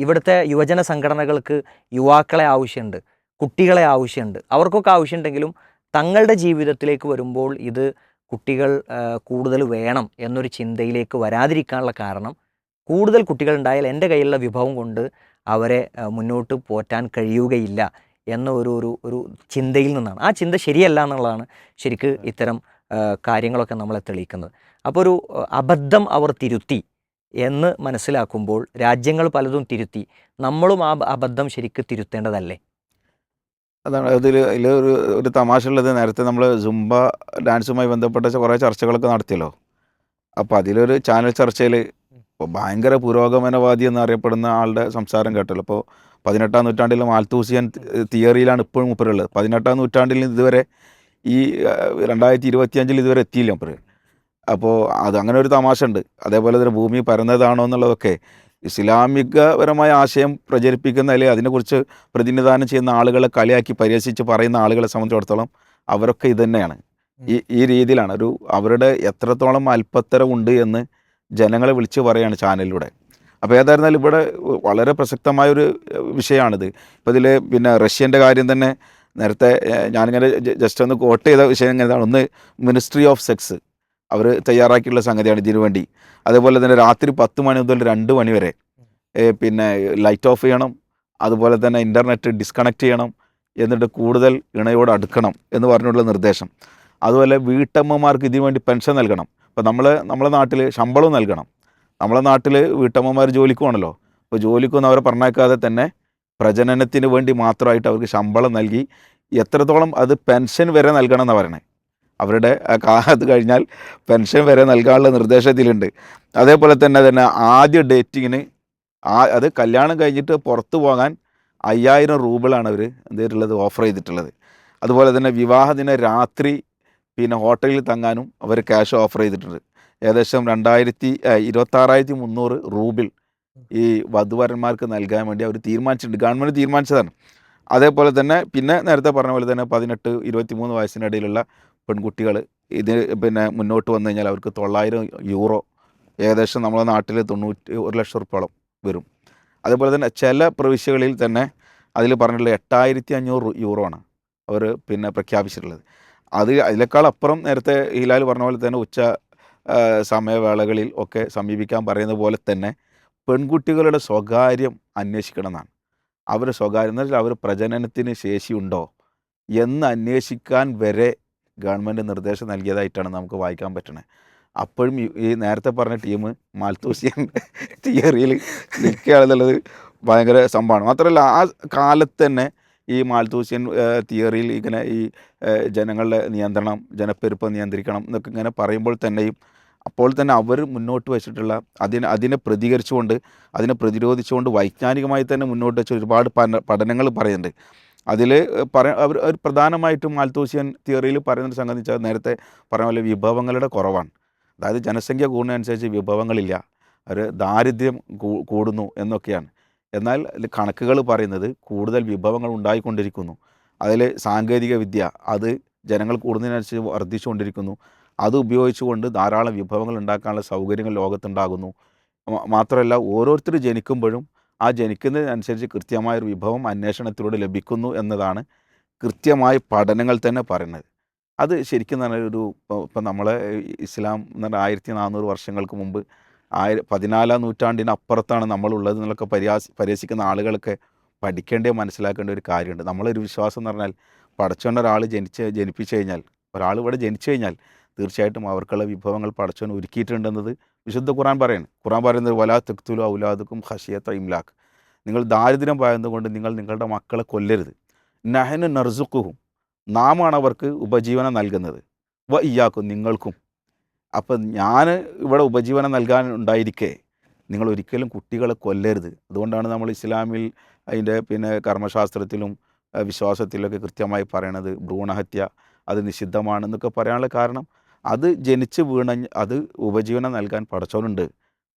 ഇവിടുത്തെ യുവജന സംഘടനകൾക്ക് യുവാക്കളെ ആവശ്യമുണ്ട്, കുട്ടികളെ ആവശ്യമുണ്ട്. അവർക്കൊക്കെ ആവശ്യമുണ്ടെങ്കിലും തങ്ങളുടെ ജീവിതത്തിലേക്ക് വരുമ്പോൾ ഇത് കുട്ടികൾ കൂടുതൽ വേണം എന്നൊരു ചിന്തയിലേക്ക് വരാതിരിക്കാനുള്ള കാരണം കൂടുതൽ കുട്ടികളുണ്ടായാൽ എൻ്റെ കയ്യിലുള്ള വിഭവം കൊണ്ട് അവരെ മുന്നോട്ട് പോറ്റാൻ കഴിയുകയില്ല എന്ന ഒരു ചിന്തയിൽ നിന്നാണ്. ആ ചിന്ത ശരിയല്ല എന്നുള്ളതാണ് ശരിക്ക് ഇത്തരം കാര്യങ്ങളൊക്കെ നമ്മളെ തെളിയിക്കുന്നത്. അപ്പോൾ ഒരു അബദ്ധം അവർ തിരുത്തി എന്ന് മനസ്സിലാക്കുമ്പോൾ രാജ്യങ്ങൾ പലതും തിരുത്തി, നമ്മളും ആ അബദ്ധം ശരിക്ക് തിരുത്തേണ്ടതല്ലേ? അതാണ് ഇതിൽ ഒരു തമാശ ഉള്ളത്. നേരത്തെ നമ്മൾ സുംബ ഡാൻസുമായി ബന്ധപ്പെട്ട കുറേ ചർച്ചകളൊക്കെ നടത്തിയല്ലോ. അപ്പോൾ അതിലൊരു ചാനൽ ചർച്ചയിൽ ഭയങ്കര പുരോഗമനവാദി എന്നറിയപ്പെടുന്ന ആളുടെ സംസാരം കേട്ടല്ലോ. ഇപ്പോൾ 18-ാം നൂറ്റാണ്ടിലെ മാൽത്തൂസിയൻ തിയറിയിലാണ് ഇപ്പോഴും മൂപ്പരുള്ളത്. 18-ാം നൂറ്റാണ്ടിൽ ഇതുവരെ ഈ 2025 ഇതുവരെ എത്തിയില്ല മൂപ്പര്. അപ്പോൾ അങ്ങനെ ഒരു തമാശ ഉണ്ട്. അതേപോലെ തന്നെ ഭൂമി പരന്നതാണോ എന്നുള്ളതൊക്കെ ഇസ്ലാമികപരമായ ആശയം പ്രചരിപ്പിക്കുന്ന അല്ലെങ്കിൽ അതിനെക്കുറിച്ച് പ്രതിനിധാനം ചെയ്യുന്ന ആളുകളെ കളിയാക്കി പരിഹസിച്ച് പറയുന്ന ആളുകളെ സംബന്ധിച്ചിടത്തോളം അവരൊക്കെ ഇത് തന്നെയാണ്. ഈ രീതിയിലാണ് അവരുടെ എത്രത്തോളം അല്പത്തരമുണ്ട് എന്ന് ജനങ്ങളെ വിളിച്ച് പറയുകയാണ് ചാനലിലൂടെ. അപ്പോൾ ഏതായിരുന്നാലും ഇവിടെ വളരെ പ്രസക്തമായൊരു വിഷയമാണിത്. ഇപ്പോൾ ഇതിൽ പിന്നെ റഷ്യൻ്റെ കാര്യം തന്നെ നേരത്തെ ഞാനിങ്ങനെ ജസ്റ്റ് ഒന്ന് കോട്ട് ചെയ്ത വിഷയം ഇങ്ങനെയാണ്. ഒന്ന്, മിനിസ്ട്രി ഓഫ് സെക്സ് അവർ തയ്യാറാക്കിയുള്ള സംഗതിയാണ് ഇതിനു വേണ്ടി. അതേപോലെ തന്നെ രാത്രി 10 മണി മുതൽ 2 മണി വരെ പിന്നെ ലൈറ്റ് ഓഫ് ചെയ്യണം, അതുപോലെ തന്നെ ഇൻ്റർനെറ്റ് ഡിസ്കണക്ട് ചെയ്യണം, എന്നിട്ട് കൂടുതൽ ഇണയോട് അടുക്കണം എന്ന് പറഞ്ഞുള്ള നിർദ്ദേശം. അതുപോലെ വീട്ടമ്മമാർക്ക് ഇതിനു വേണ്ടി പെൻഷൻ നൽകണം. ഇപ്പോൾ നമ്മളെ നാട്ടിൽ ശമ്പളവും നൽകണം. നമ്മളെ നാട്ടിൽ വീട്ടമ്മമാർ ജോലിക്ക് പോകണമല്ലോ. അപ്പോൾ ജോലിക്കൊന്നും അവരെ പറഞ്ഞേക്കാതെ തന്നെ പ്രജനനത്തിന് വേണ്ടി മാത്രമായിട്ട് അവർക്ക് ശമ്പളം നൽകി എത്രത്തോളം അത് പെൻഷൻ വരെ നൽകണം എന്നാണ് പറയണേ. അവരുടെ അത് കഴിഞ്ഞാൽ പെൻഷൻ വരെ നൽകാനുള്ള നിർദ്ദേശത്തിലുണ്ട്. അതേപോലെ തന്നെ ആദ്യ ഡേറ്റിങ്ങിന് അത് കല്യാണം കഴിഞ്ഞിട്ട് പുറത്തു പോകാൻ 5000 രൂപയാണ് അവർ എന്തിട്ടുള്ളത് ഓഫർ ചെയ്തിട്ടുള്ളത്. അതുപോലെ തന്നെ വിവാഹദിന രാത്രി പിന്നെ ഹോട്ടലിൽ തങ്ങാനും അവർ ക്യാഷ് ഓഫർ ചെയ്തിട്ടുണ്ട്. ഏകദേശം 26,300 രൂപ ഈ വധുവരന്മാർക്ക് നൽകാൻ വേണ്ടി അവർ തീരുമാനിച്ചിട്ടുണ്ട്. ഗവൺമെൻറ് തീരുമാനിച്ചതാണ്. അതേപോലെ തന്നെ പിന്നെ നേരത്തെ പറഞ്ഞ പോലെ തന്നെ 18-23 വയസ്സിനിടയിലുള്ള പെൺകുട്ടികൾ ഇത് പിന്നെ മുന്നോട്ട് വന്നു കഴിഞ്ഞാൽ അവർക്ക് 900 യൂറോ, ഏകദേശം നമ്മളെ നാട്ടിൽ 1 ലക്ഷം റുപ്യോളം വരും. അതേപോലെ തന്നെ ചില പ്രവിശ്യകളിൽ തന്നെ അതിൽ പറഞ്ഞിട്ടുള്ള 8500 യൂറോ ആണ് അവർ പിന്നെ പ്രഖ്യാപിച്ചിട്ടുള്ളത്. അതിനേക്കാളപ്പുറം നേരത്തെ ഹിലാൽ പറഞ്ഞ പോലെ തന്നെ ഉച്ച സമയവേളകളിൽ ഒക്കെ സമീപിക്കാൻ പറയുന്ന പോലെ തന്നെ പെൺകുട്ടികളുടെ സ്വകാര്യം അന്വേഷിക്കണം എന്നാണ്. അവരുടെ സ്വകാര്യം എന്ന് വെച്ചാൽ അവർ പ്രജനനത്തിന് ശേഷിയുണ്ടോ എന്ന് അന്വേഷിക്കാൻ വരെ ഗവൺമെൻറ് നിർദ്ദേശം നൽകിയതായിട്ടാണ് നമുക്ക് വായിക്കാൻ പറ്റണത്. അപ്പോഴും ഈ നേരത്തെ പറഞ്ഞ ടീം മാൽത്തൂസിയൻ തിയറിയിൽ നിൽക്കുകയാണെന്നുള്ളത് ഭയങ്കര സംഭവമാണ്. മാത്രമല്ല ആ കാലത്ത് തന്നെ ഈ മാൽത്തൂസിയൻ തിയറിയിൽ ഇങ്ങനെ ഈ ജനങ്ങളുടെ നിയന്ത്രണം, ജനപ്പെരുപ്പം നിയന്ത്രിക്കണം എന്നൊക്കെ ഇങ്ങനെ പറയുമ്പോൾ തന്നെയും അപ്പോൾ തന്നെ അവർ മുന്നോട്ട് വെച്ചിട്ടുള്ള അതിനെ പ്രതികരിച്ചുകൊണ്ട് അതിനെ പ്രതിരോധിച്ചുകൊണ്ട് വൈജ്ഞാനികമായി തന്നെ മുന്നോട്ട് വെച്ച ഒരുപാട് പഠനങ്ങൾ പറയുന്നുണ്ട്. അതിൽ അവർ പ്രധാനമായിട്ടും മാൽത്തൂസിയൻ തിയറിയിൽ പറയുന്നൊരു സംഗതി വെച്ചാൽ നേരത്തെ പറഞ്ഞ പോലെ വിഭവങ്ങളുടെ കുറവാണ്. അതായത് ജനസംഖ്യ കൂടുന്നതനുസരിച്ച് വിഭവങ്ങളില്ല, ദാരിദ്ര്യം കൂടുന്നു എന്നൊക്കെയാണ്. എന്നാൽ കണക്കുകൾ പറയുന്നത് കൂടുതൽ വിഭവങ്ങൾ ഉണ്ടായിക്കൊണ്ടിരിക്കുന്നു. അതിൽ സാങ്കേതിക വിദ്യ അത് ജനങ്ങൾ കൂടുന്നതിനനുസരിച്ച് വർദ്ധിച്ചുകൊണ്ടിരിക്കുന്നു. അത് ഉപയോഗിച്ചുകൊണ്ട് ധാരാളം വിഭവങ്ങൾ ഉണ്ടാക്കാനുള്ള സൗകര്യങ്ങൾ ലോകത്തുണ്ടാകുന്നു. മാത്രമല്ല ഓരോരുത്തർ ജനിക്കുമ്പോഴും ആ ജനിക്കുന്നതിനനുസരിച്ച് കൃത്യമായൊരു വിഭവം അന്വേഷണത്തിലൂടെ ലഭിക്കുന്നു എന്നതാണ് കൃത്യമായ പഠനങ്ങൾ തന്നെ പറയുന്നത്. അത് ശരിക്കും പറഞ്ഞാൽ ഇപ്പം നമ്മളെ ഇസ്ലാം എന്ന് പറഞ്ഞാൽ 1400 വർഷങ്ങൾക്ക് മുമ്പ് 14-ാം നൂറ്റാണ്ടിനപ്പുറത്താണ് നമ്മളുള്ളത് എന്നൊക്കെ പരിഹസിക്കുന്ന ആളുകളൊക്കെ പഠിക്കേണ്ട മനസ്സിലാക്കേണ്ട ഒരു കാര്യമുണ്ട്. നമ്മളൊരു വിശ്വാസം എന്ന് പറഞ്ഞാൽ പടച്ചോൻ ഒരാൾ ജനിപ്പിച്ചു കഴിഞ്ഞാൽ, ഒരാൾ ഇവിടെ ജനിച്ചു കഴിഞ്ഞാൽ തീർച്ചയായിട്ടും അവർക്കുള്ള വിഭവങ്ങൾ പടച്ചോൻ ഒരുക്കിയിട്ടുണ്ടെന്നത് വിശുദ്ധ ഖുർആൻ പറയുന്നത് വലാ തഖ്തുലു ഔലാദുക്കും ഖശിയത ഇംലാഖ്, നിങ്ങൾ ദാരിദ്ര്യം ഭയന്നുകൊണ്ട് നിങ്ങൾ നിങ്ങളുടെ മക്കളെ കൊല്ലരുത്. നഹ്നു നർസുഖുഹും, നാമാണ് അവർക്ക് ഉപജീവനം നൽകുന്നത്, വ ഇയ്യാക്കും, നിങ്ങൾക്കും. അപ്പം ഞാൻ ഇവിടെ ഉപജീവനം നൽകാൻ ഉണ്ടായിരിക്കെ നിങ്ങൾ ഒരിക്കലും കുട്ടികളെ കൊല്ലരുത്. അതുകൊണ്ടാണ് നമ്മൾ ഇസ്ലാമിൽ അതിൻ്റെ പിന്നെ കർമ്മശാസ്ത്രത്തിലും വിശ്വാസത്തിലൊക്കെ കൃത്യമായി പറയണത് ഭ്രൂണഹത്യ അത് നിഷിദ്ധമാണെന്നൊക്കെ പറയാനുള്ള കാരണം അത് ജനിച്ച് വീണ അത് ഉപജീവനം നൽകാൻ പടച്ചവനുണ്ട്.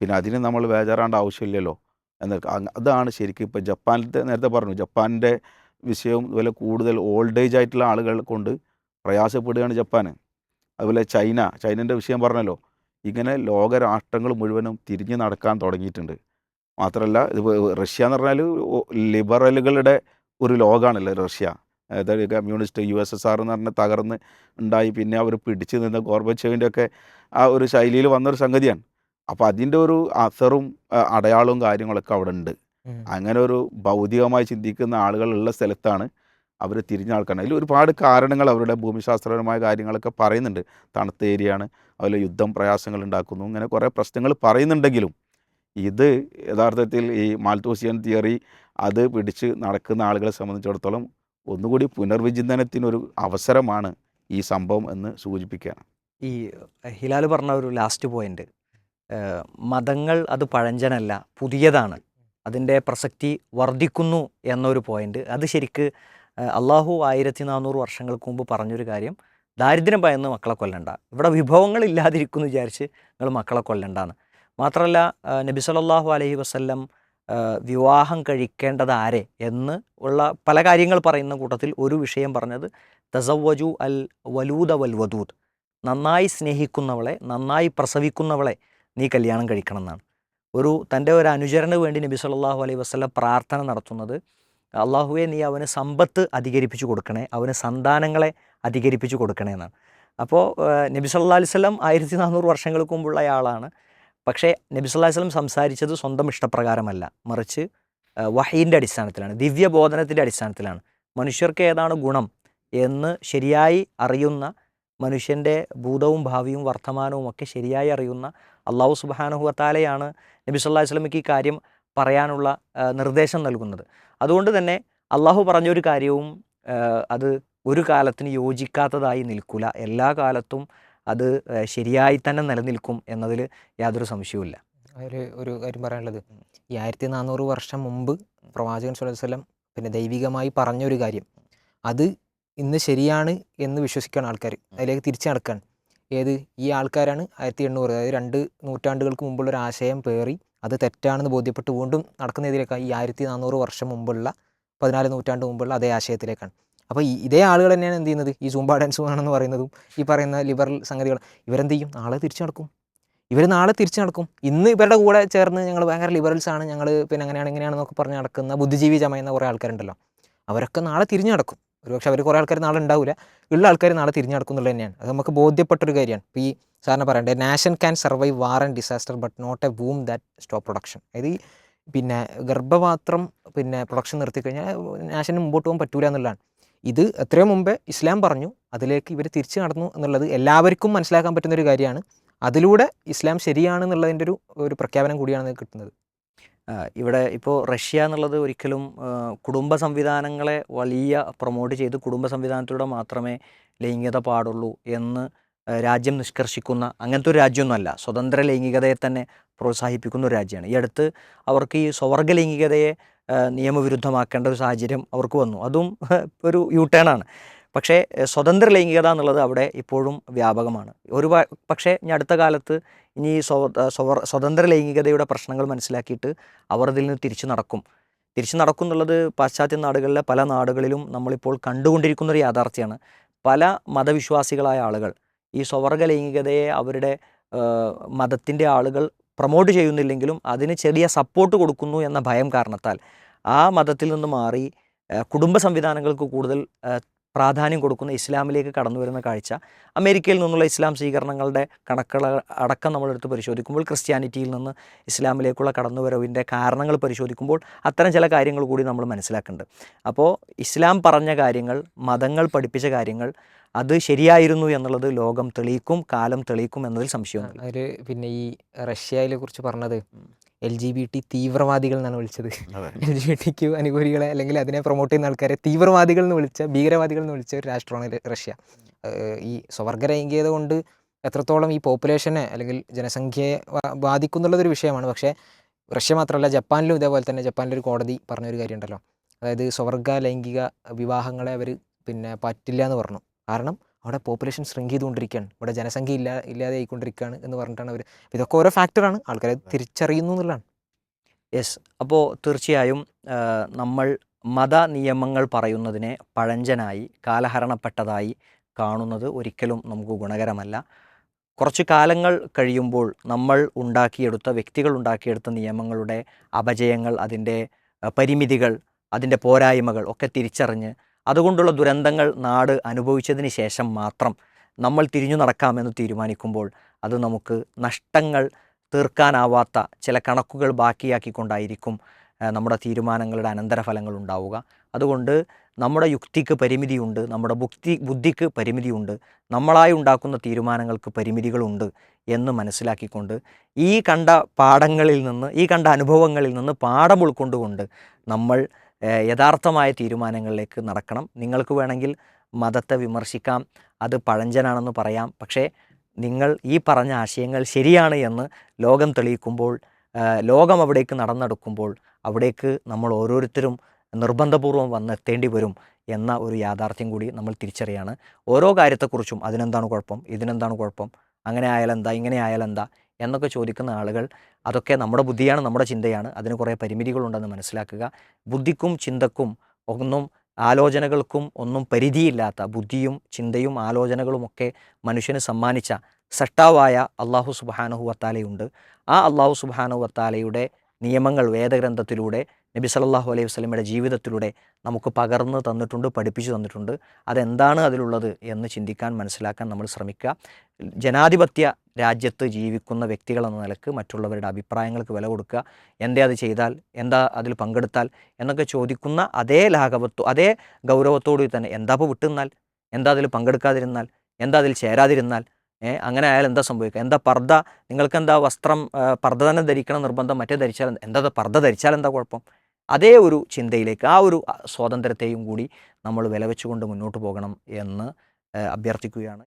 പിന്നെ അതിന് നമ്മൾ ബേജാറാണ്ട ആവശ്യമില്ലല്ലോ എന്നൊക്കെ. അതാണ് ശരിക്കും ഇപ്പോൾ ജപ്പാനിലത്തെ നേരത്തെ പറഞ്ഞു, ജപ്പാനിൻ്റെ വിഷയവും അതുപോലെ കൂടുതൽ ഓൾഡ് ഏജ് ആയിട്ടുള്ള ആളുകൾ കൊണ്ട് പ്രയാസപ്പെടുകയാണ് ജപ്പാൻ. അതുപോലെ ചൈനൻ്റെ വിഷയം പറഞ്ഞല്ലോ. ഇങ്ങനെ ലോകരാഷ്ട്രങ്ങൾ മുഴുവനും തിരിഞ്ഞ് നടക്കാൻ തുടങ്ങിയിട്ടുണ്ട്. മാത്രമല്ല ഇത് റഷ്യ എന്ന് പറഞ്ഞാൽ ലിബറലുകളുടെ ഒരു ലോകമാണല്ലോ റഷ്യ. അതായത് കമ്മ്യൂണിസ്റ്റ് USSR എന്ന് പറഞ്ഞാൽ തകർന്ന് ഉണ്ടായി, പിന്നെ അവർ പിടിച്ചു നിന്ന ഗോർബച്ചേവിൻ്റെ ഒക്കെ ആ ഒരു ശൈലിയിൽ വന്നൊരു സംഗതിയാണ്. അപ്പോൾ അതിൻ്റെ ഒരു അസറും അടയാളവും കാര്യങ്ങളൊക്കെ അവിടെ ഉണ്ട്. അങ്ങനെ ഒരു ഭൗതികമായി ചിന്തിക്കുന്ന ആളുകളുള്ള സ്ഥലത്താണ് അവർ തിരിഞ്ഞ ആൾക്കാണ്. അതിൽ ഒരുപാട് കാരണങ്ങൾ അവരുടെ ഭൂമിശാസ്ത്രപരമായ കാര്യങ്ങളൊക്കെ പറയുന്നുണ്ട്. തണുത്ത ഏരിയയാണ്, അതുപോലെ യുദ്ധം പ്രയാസങ്ങൾ ഉണ്ടാക്കുന്നു, ഇങ്ങനെ കുറേ പ്രശ്നങ്ങൾ പറയുന്നുണ്ടെങ്കിലും ഇത് യഥാർത്ഥത്തിൽ ഈ മാൽത്തൂസിയൻ തിയറി അത് പിടിച്ച് നടക്കുന്ന ആളുകളെ സംബന്ധിച്ചിടത്തോളം ഒന്നുകൂടി പുനർവിചിന്തനത്തിനൊരു അവസരമാണ് ഈ സംഭവം എന്ന് സൂചിപ്പിക്കുകയാണ്. ഈ ഹിലാൽ പറഞ്ഞ ഒരു ലാസ്റ്റ് പോയിന്റ്, മതങ്ങൾ അത് പഴഞ്ചനല്ല, പുതിയതാണ്, അതിൻ്റെ പ്രസക്തി വർദ്ധിക്കുന്നു എന്നൊരു പോയിന്റ്, അത് ശരിക്ക് അള്ളാഹു 1400 വർഷങ്ങൾക്ക് മുമ്പ് പറഞ്ഞൊരു കാര്യം, ദാരിദ്ര്യം ഭയന്ന് മക്കളെ കൊല്ലണ്ട, ഇവിടെ വിഭവങ്ങൾ ഇല്ലാതിരിക്കുന്നു വിചാരിച്ച് നിങ്ങൾ മക്കളെ കൊല്ലണ്ടാന്ന്. മാത്രമല്ല നബി സല്ലല്ലാഹു അലൈഹി വസല്ലം വിവാഹം കഴിക്കേണ്ടത് ആരെ എന്ന് ഉള്ള പല കാര്യങ്ങൾ പറയുന്ന കൂട്ടത്തിൽ ഒരു വിഷയം പറഞ്ഞത് തസവ്വജു അൽ വലൂദ വൽ വദൂദ്, നന്നായി സ്നേഹിക്കുന്നവളെ, നന്നായി പ്രസവിക്കുന്നവളെ നീ കല്യാണം കഴിക്കണം എന്നാണ്. തൻ്റെ ഒരു അനുചരന് വേണ്ടി നബി സല്ലല്ലാഹു അലൈഹി വസല്ലം പ്രാർത്ഥന നടത്തുന്നത്, അള്ളാഹുവെ നീ അവന് സമ്പത്ത് അധികരിപ്പിച്ചു കൊടുക്കണേ, അവന് സന്താനങ്ങളെ അധികരിപ്പിച്ചു കൊടുക്കണേ എന്നാണ്. അപ്പോൾ നബി സല്ലല്ലാഹു അലൈഹി വസല്ലം 1400 വർഷങ്ങൾക്ക് മുമ്പുള്ള ആളാണ്. പക്ഷേ നബി സല്ലല്ലാഹു അലൈഹി വസല്ലം സംസാരിച്ചത് സ്വന്തം ഇഷ്ടപ്രകാരമല്ല, മറിച്ച് വഹീൻ്റെ അടിസ്ഥാനത്തിലാണ്, ദിവ്യബോധനത്തിൻ്റെ അടിസ്ഥാനത്തിലാണ്. മനുഷ്യർക്ക് ഏതാണ് ഗുണം എന്ന് ശരിയായി അറിയുന്ന, മനുഷ്യൻ്റെ ഭൂതവും ഭാവിയും വർത്തമാനവും ഒക്കെ ശരിയായി അറിയുന്ന അള്ളാഹു സുബ്ഹാനഹു വതആലയാണ് നബി സല്ലല്ലാഹു അലൈഹി വസല്ലമയ്ക്ക് ഈ കാര്യം പറയാനുള്ള നിർദ്ദേശം നൽകുന്നത്. അതുകൊണ്ട് തന്നെ അള്ളാഹു പറഞ്ഞൊരു കാര്യവും അത് ഒരു കാലത്തിന് യോജിക്കാത്തതായി നിൽക്കില്ല, എല്ലാ കാലത്തും അത് ശരിയായി തന്നെ നിലനിൽക്കും എന്നതിൽ യാതൊരു സംശയവുമില്ല. ഒരു കാര്യം പറയാനുള്ളത്, ഈ 1400 വർഷം മുമ്പ് പ്രവാചകൻ സ്വല്ലല്ലാഹു അലൈഹി വസല്ലം പിന്നെ ദൈവികമായി പറഞ്ഞൊരു കാര്യം, അത് ഇന്ന് ശരിയാണ് എന്ന് വിശ്വസിക്കുകയാണ് ആൾക്കാർ, അതിലേക്ക് തിരിച്ചു നടക്കുകയാണ്. ഈ ആൾക്കാരാണ് 1800, അതായത് 2 നൂറ്റാണ്ടുകൾക്ക് മുമ്പുള്ള ഒരു ആശയം പേറി അത് തെറ്റാണെന്ന് ബോധ്യപ്പെട്ട് വീണ്ടും നടക്കുന്ന ഇതിലേക്കാണ് ഈ 1400 വർഷം മുമ്പുള്ള 14 നൂറ്റാണ്ട് മുമ്പുള്ള അതേ ആശയത്തിലേക്കാണ്. അപ്പോൾ ഇതേ ആളുകൾ തന്നെയാണ് എന്ത് ചെയ്യുന്നത്, ഈ സൂംബ ഡാൻസ് ആണെന്ന് പറയുന്നതും ഈ പറയുന്ന ലിബറൽ സംഗതികൾ, ഇവരെന്ത് ചെയ്യും, നാളെ തിരിച്ചു നടക്കും. ഇന്ന് ഇവരുടെ കൂടെ ചേർന്ന് ഞങ്ങൾ ഭയങ്കര ലിബറൽസ് ആണ്, ഞങ്ങൾ പിന്നെ അങ്ങനെയാണ് ഇങ്ങനെയാണെന്നൊക്കെ പറഞ്ഞ് നടക്കുന്ന ബുദ്ധിജീവി ചമയുന്ന കുറേ ആൾക്കാരുണ്ടല്ലോ, അവരൊക്കെ നാളെ തിരിഞ്ഞു നടക്കും. ഒരുപക്ഷെ അവർ കുറേ ആൾക്കാർ നാളെ ഉണ്ടാവില്ല, ഉള്ള ആൾക്കാർ നാളെ തിരിഞ്ഞു നടക്കും എന്നുള്ളത് തന്നെയാണ്. അത് നമുക്ക് ബോധ്യപ്പെട്ടൊരു കാര്യമാണ്. ഇപ്പോൾ ഈ സാറിന് പറയണ്ടേ, nation can survive war and disaster but not a womb that stop production. അതായത് പിന്നെ ഗർഭപാത്രം പിന്നെ പ്രൊഡക്ഷൻ നിർത്തിക്കഴിഞ്ഞാൽ നാഷന് മുമ്പോട്ട് പോകാൻ പറ്റൂല എന്നുള്ളതാണ്. ഇത് എത്രയോ മുമ്പേ ഇസ്ലാം പറഞ്ഞു, അതിലേക്ക് ഇവർ തിരിച്ചു നടന്നു എന്നുള്ളത് എല്ലാവർക്കും മനസ്സിലാക്കാൻ പറ്റുന്നൊരു കാര്യമാണ്. അതിലൂടെ ഇസ്ലാം ശരിയാണെന്നുള്ളതിൻ്റെ ഒരു പ്രഖ്യാപനം കൂടിയാണ് കിട്ടുന്നത്. ഇവിടെ ഇപ്പോൾ റഷ്യ എന്നുള്ളത് ഒരിക്കലും കുടുംബ സംവിധാനങ്ങളെ വലിയ പ്രൊമോട്ട് ചെയ്ത് കുടുംബ സംവിധാനത്തിലൂടെ മാത്രമേ ലൈംഗികത പാടുള്ളൂ എന്ന് രാജ്യം നിഷ്കർഷിക്കുന്ന അങ്ങനത്തെ ഒരു രാജ്യമൊന്നുമല്ല. സ്വതന്ത്ര ലൈംഗികതയെ തന്നെ പ്രോത്സാഹിപ്പിക്കുന്ന ഒരു രാജ്യമാണ്. ഈ അടുത്ത് അവർക്ക് ഈ സ്വവർഗ ലൈംഗികതയെ നിയമവിരുദ്ധമാക്കേണ്ട ഒരു സാഹചര്യം അവർക്ക് വന്നു. അതും ഒരു യൂട്ടേണാണ്. പക്ഷേ സ്വതന്ത്ര ലൈംഗികത എന്നുള്ളത് അവിടെ ഇപ്പോഴും വ്യാപകമാണ്. പക്ഷേ ഇനി അടുത്ത കാലത്ത് ഇനി സ്വതന്ത്ര ലൈംഗികതയുടെ പ്രശ്നങ്ങൾ മനസ്സിലാക്കിയിട്ട് അവർ അതിൽ നിന്ന് തിരിച്ചു നടക്കും എന്നുള്ളത് പാശ്ചാത്യ നാടുകളിലെ പല നാടുകളിലും നമ്മളിപ്പോൾ കണ്ടുകൊണ്ടിരിക്കുന്നൊരു യാഥാർത്ഥ്യമാണ്. പല മതവിശ്വാസികളായ ആളുകൾ ഈ സ്വവർഗ ലൈംഗികതയെ അവരുടെ മതത്തിൻ്റെ ആളുകൾ പ്രൊമോട്ട് ചെയ്യുന്നില്ലെങ്കിലും അതിന് ചെറിയ സപ്പോർട്ട് കൊടുക്കുന്നു എന്ന ഭയം കാരണത്താൽ ആ മതത്തിൽ നിന്ന് മാറി കുടുംബ സംവിധാനങ്ങൾക്ക് കൂടുതൽ പ്രാധാന്യം കൊടുക്കുന്ന ഇസ്ലാമിലേക്ക് കടന്നു വരുന്ന കാഴ്ച, അമേരിക്കയിൽ നിന്നുള്ള ഇസ്ലാം സ്വീകരണങ്ങളുടെ കണക്കുകൾ അടക്കം നമ്മളെടുത്ത് പരിശോധിക്കുമ്പോൾ, ക്രിസ്ത്യാനിറ്റിയിൽ നിന്ന് ഇസ്ലാമിലേക്കുള്ള കടന്നുവരവിൻ്റെ കാരണങ്ങൾ പരിശോധിക്കുമ്പോൾ അത്തരം ചില കാര്യങ്ങൾ കൂടി നമ്മൾ മനസ്സിലാക്കുന്നുണ്ട്. അപ്പോൾ ഇസ്ലാം പറഞ്ഞ കാര്യങ്ങൾ, മതങ്ങൾ പഠിപ്പിച്ച കാര്യങ്ങൾ അത് ശരിയായിരുന്നു എന്നുള്ളത് ലോകം തെളിയിക്കും, കാലം തെളിയിക്കും എന്നതിൽ സംശയമുണ്ട്. അതിൽ പിന്നെ ഈ റഷ്യയെ കുറിച്ച് പറഞ്ഞത് LGBT തീവ്രവാദികൾ എന്നാണ് വിളിച്ചത്. LGBT അനുകൂലികളെ അല്ലെങ്കിൽ അതിനെ പ്രൊമോട്ട് ചെയ്യുന്ന ആൾക്കാരെ തീവ്രവാദികൾ എന്ന് വിളിച്ച, ഭീകരവാദികൾ എന്ന് വിളിച്ച ഒരു രാഷ്ട്രമാണ് റഷ്യ. ഈ സ്വവർഗ ലൈംഗികത കൊണ്ട് എത്രത്തോളം ഈ പോപ്പുലേഷനെ അല്ലെങ്കിൽ ജനസംഖ്യയെ ബാധിക്കുന്നുള്ളതൊരു വിഷയമാണ്. പക്ഷേ റഷ്യ മാത്രമല്ല ജപ്പാനിലും ഇതേപോലെ തന്നെ ജപ്പാനിലൊരു കോടതി പറഞ്ഞൊരു കാര്യമുണ്ടല്ലോ, അതായത് സ്വവർഗ ലൈംഗിക വിവാഹങ്ങളെ അവർ പിന്നെ പറ്റില്ല എന്ന് പറഞ്ഞു. കാരണം അവിടെ പോപ്പുലേഷൻ ഷ്രിങ്ക് ചെയ്തുകൊണ്ടിരിക്കുകയാണ്, ഇവിടെ ജനസംഖ്യ ഇല്ലാതെ ആയിക്കൊണ്ടിരിക്കുകയാണ് എന്ന് പറഞ്ഞിട്ടാണ് അവർ. ഇതൊക്കെ ഓരോ ഫാക്ടറാണ്, ആൾക്കാരെ തിരിച്ചറിയുന്നു എന്നുള്ളതാണ്. യെസ്. അപ്പോൾ തീർച്ചയായും നമ്മൾ മത നിയമങ്ങൾ പറയുന്നതിനെ പഴഞ്ചനായി കാലഹരണപ്പെട്ടതായി കാണുന്നത് ഒരിക്കലും നമുക്ക് ഗുണകരമല്ല. കുറച്ച് കാലങ്ങൾ കഴിയുമ്പോൾ നമ്മൾ ഉണ്ടാക്കിയെടുത്ത വ്യക്തികൾ ഉണ്ടാക്കിയെടുത്ത നിയമങ്ങളുടെ അപജയങ്ങൾ, അതിൻ്റെ പരിമിതികൾ, അതിൻ്റെ പോരായ്മകൾ ഒക്കെ തിരിച്ചറിഞ്ഞ് അതുകൊണ്ടുള്ള ദുരന്തങ്ങൾ നാട് അനുഭവിച്ചതിന് ശേഷം മാത്രം നമ്മൾ തിരിഞ്ഞു നടക്കാമെന്ന് തീരുമാനിക്കുമ്പോൾ അത് നമുക്ക് നഷ്ടങ്ങൾ തീർക്കാനാവാത്ത ചില കണക്കുകൾ ബാക്കിയാക്കിക്കൊണ്ടായിരിക്കും നമ്മുടെ തീരുമാനങ്ങളുടെ അനന്തരഫലങ്ങൾ ഉണ്ടാവുക. അതുകൊണ്ട് നമ്മുടെ യുക്തിക്ക് പരിമിതിയുണ്ട്, നമ്മുടെ ബുദ്ധിക്ക് പരിമിതിയുണ്ട്, നമ്മളായി ഉണ്ടാക്കുന്ന തീരുമാനങ്ങൾക്ക് പരിമിതികളുണ്ട് എന്ന് മനസ്സിലാക്കിക്കൊണ്ട് ഈ കണ്ട പാഠങ്ങളിൽ നിന്ന്, ഈ കണ്ട അനുഭവങ്ങളിൽ നിന്ന് പാഠം ഉൾക്കൊണ്ടുകൊണ്ട് നമ്മൾ യഥാർത്ഥമായ തീരുമാനങ്ങളിലേക്ക് നടക്കണം. നിങ്ങൾക്ക് വേണമെങ്കിൽ മതത്തെ വിമർശിക്കാം, അത് പഴഞ്ചനാണെന്ന് പറയാം. പക്ഷേ നിങ്ങൾ ഈ പറഞ്ഞ ആശയങ്ങൾ ശരിയാണ് എന്ന് ലോകം തെളിയിക്കുമ്പോൾ, ലോകം അവിടേക്ക് നടന്നെടുക്കുമ്പോൾ അവിടേക്ക് നമ്മൾ ഓരോരുത്തരും നിർബന്ധപൂർവ്വം വന്നെത്തേണ്ടി വരും എന്ന ഒരു യാഥാർത്ഥ്യം കൂടി നമ്മൾ തിരിച്ചറിയാണ്. ഓരോ കാര്യത്തെക്കുറിച്ചും അതിനെന്താണ് കുഴപ്പം, ഇതിനെന്താണ് കുഴപ്പം, അങ്ങനെ ആയാലെന്താ, ഇങ്ങനെ ആയാലെന്താ എന്നൊക്കെ ചോദിക്കുന്ന ആളുകൾ, അതൊക്കെ നമ്മുടെ ബുദ്ധിയാണ്, നമ്മുടെ ചിന്തയാണ്, അതിന് കുറേ പരിമിതികളുണ്ടെന്ന് മനസ്സിലാക്കുക. ബുദ്ധിക്കും ചിന്തക്കും ഒന്നും ആലോചനകൾക്കും ഒന്നും പരിധിയില്ലാത്ത ബുദ്ധിയും ചിന്തയും ആലോചനകളുമൊക്കെ മനുഷ്യന് സമ്മാനിച്ച സട്ടാവായ അള്ളാഹു സുബ്ഹാനഹു വത്താലയുണ്ട്. ആ അള്ളാഹു സുബ്ഹാനഹു വത്താലയുടെ നിയമങ്ങൾ വേദഗ്രന്ഥത്തിലൂടെ നബി സല്ലല്ലാഹു അലൈഹി വസല്ലമയുടെ ജീവിതത്തിലൂടെ നമുക്ക് പകർന്നു തന്നിട്ടുണ്ട്, പഠിപ്പിച്ചു തന്നിട്ടുണ്ട്. അതെന്താണ് അതിലുള്ളത് എന്ന് ചിന്തിക്കാൻ, മനസ്സിലാക്കാൻ നമ്മൾ ശ്രമിക്കുക. ജനാധിപത്യ രാജ്യത്ത് ജീവിക്കുന്ന വ്യക്തികളെന്ന നിലക്ക് മറ്റുള്ളവരുടെ അഭിപ്രായങ്ങൾക്ക് വില കൊടുക്കുക. എന്തേ അത് ചെയ്താൽ, എന്താ അതിൽ പങ്കെടുത്താൽ എന്നൊക്കെ ചോദിക്കുന്ന അതേ അതേ ഗൗരവത്തോടു തന്നെ എന്താ ഇപ്പോൾ വിട്ടുനിന്നാൽ, എന്താ അതിൽ പങ്കെടുക്കാതിരുന്നാൽ, എന്താ അതിൽ ചേരാതിരുന്നാൽ, അങ്ങനെ ആയാൽ എന്താ സംഭവിക്കുക, എന്താ പർദ്ദ, നിങ്ങൾക്ക് എന്താ വസ്ത്രം പർദ്ദ തന്നെ ധരിക്കണം നിർബന്ധം, മറ്റേ ധരിച്ചാൽ എന്താ, പർദ്ദ ധരിച്ചാൽ എന്താ കുഴപ്പം, അതേ ഒരു ചിന്തയിലേക്ക്, ആ ഒരു സ്വാതന്ത്ര്യത്തെയും കൂടി നമ്മൾ വില വെച്ചുകൊണ്ട് മുന്നോട്ട് പോകണം എന്ന് അഭ്യർത്ഥിക്കുകയാണ്.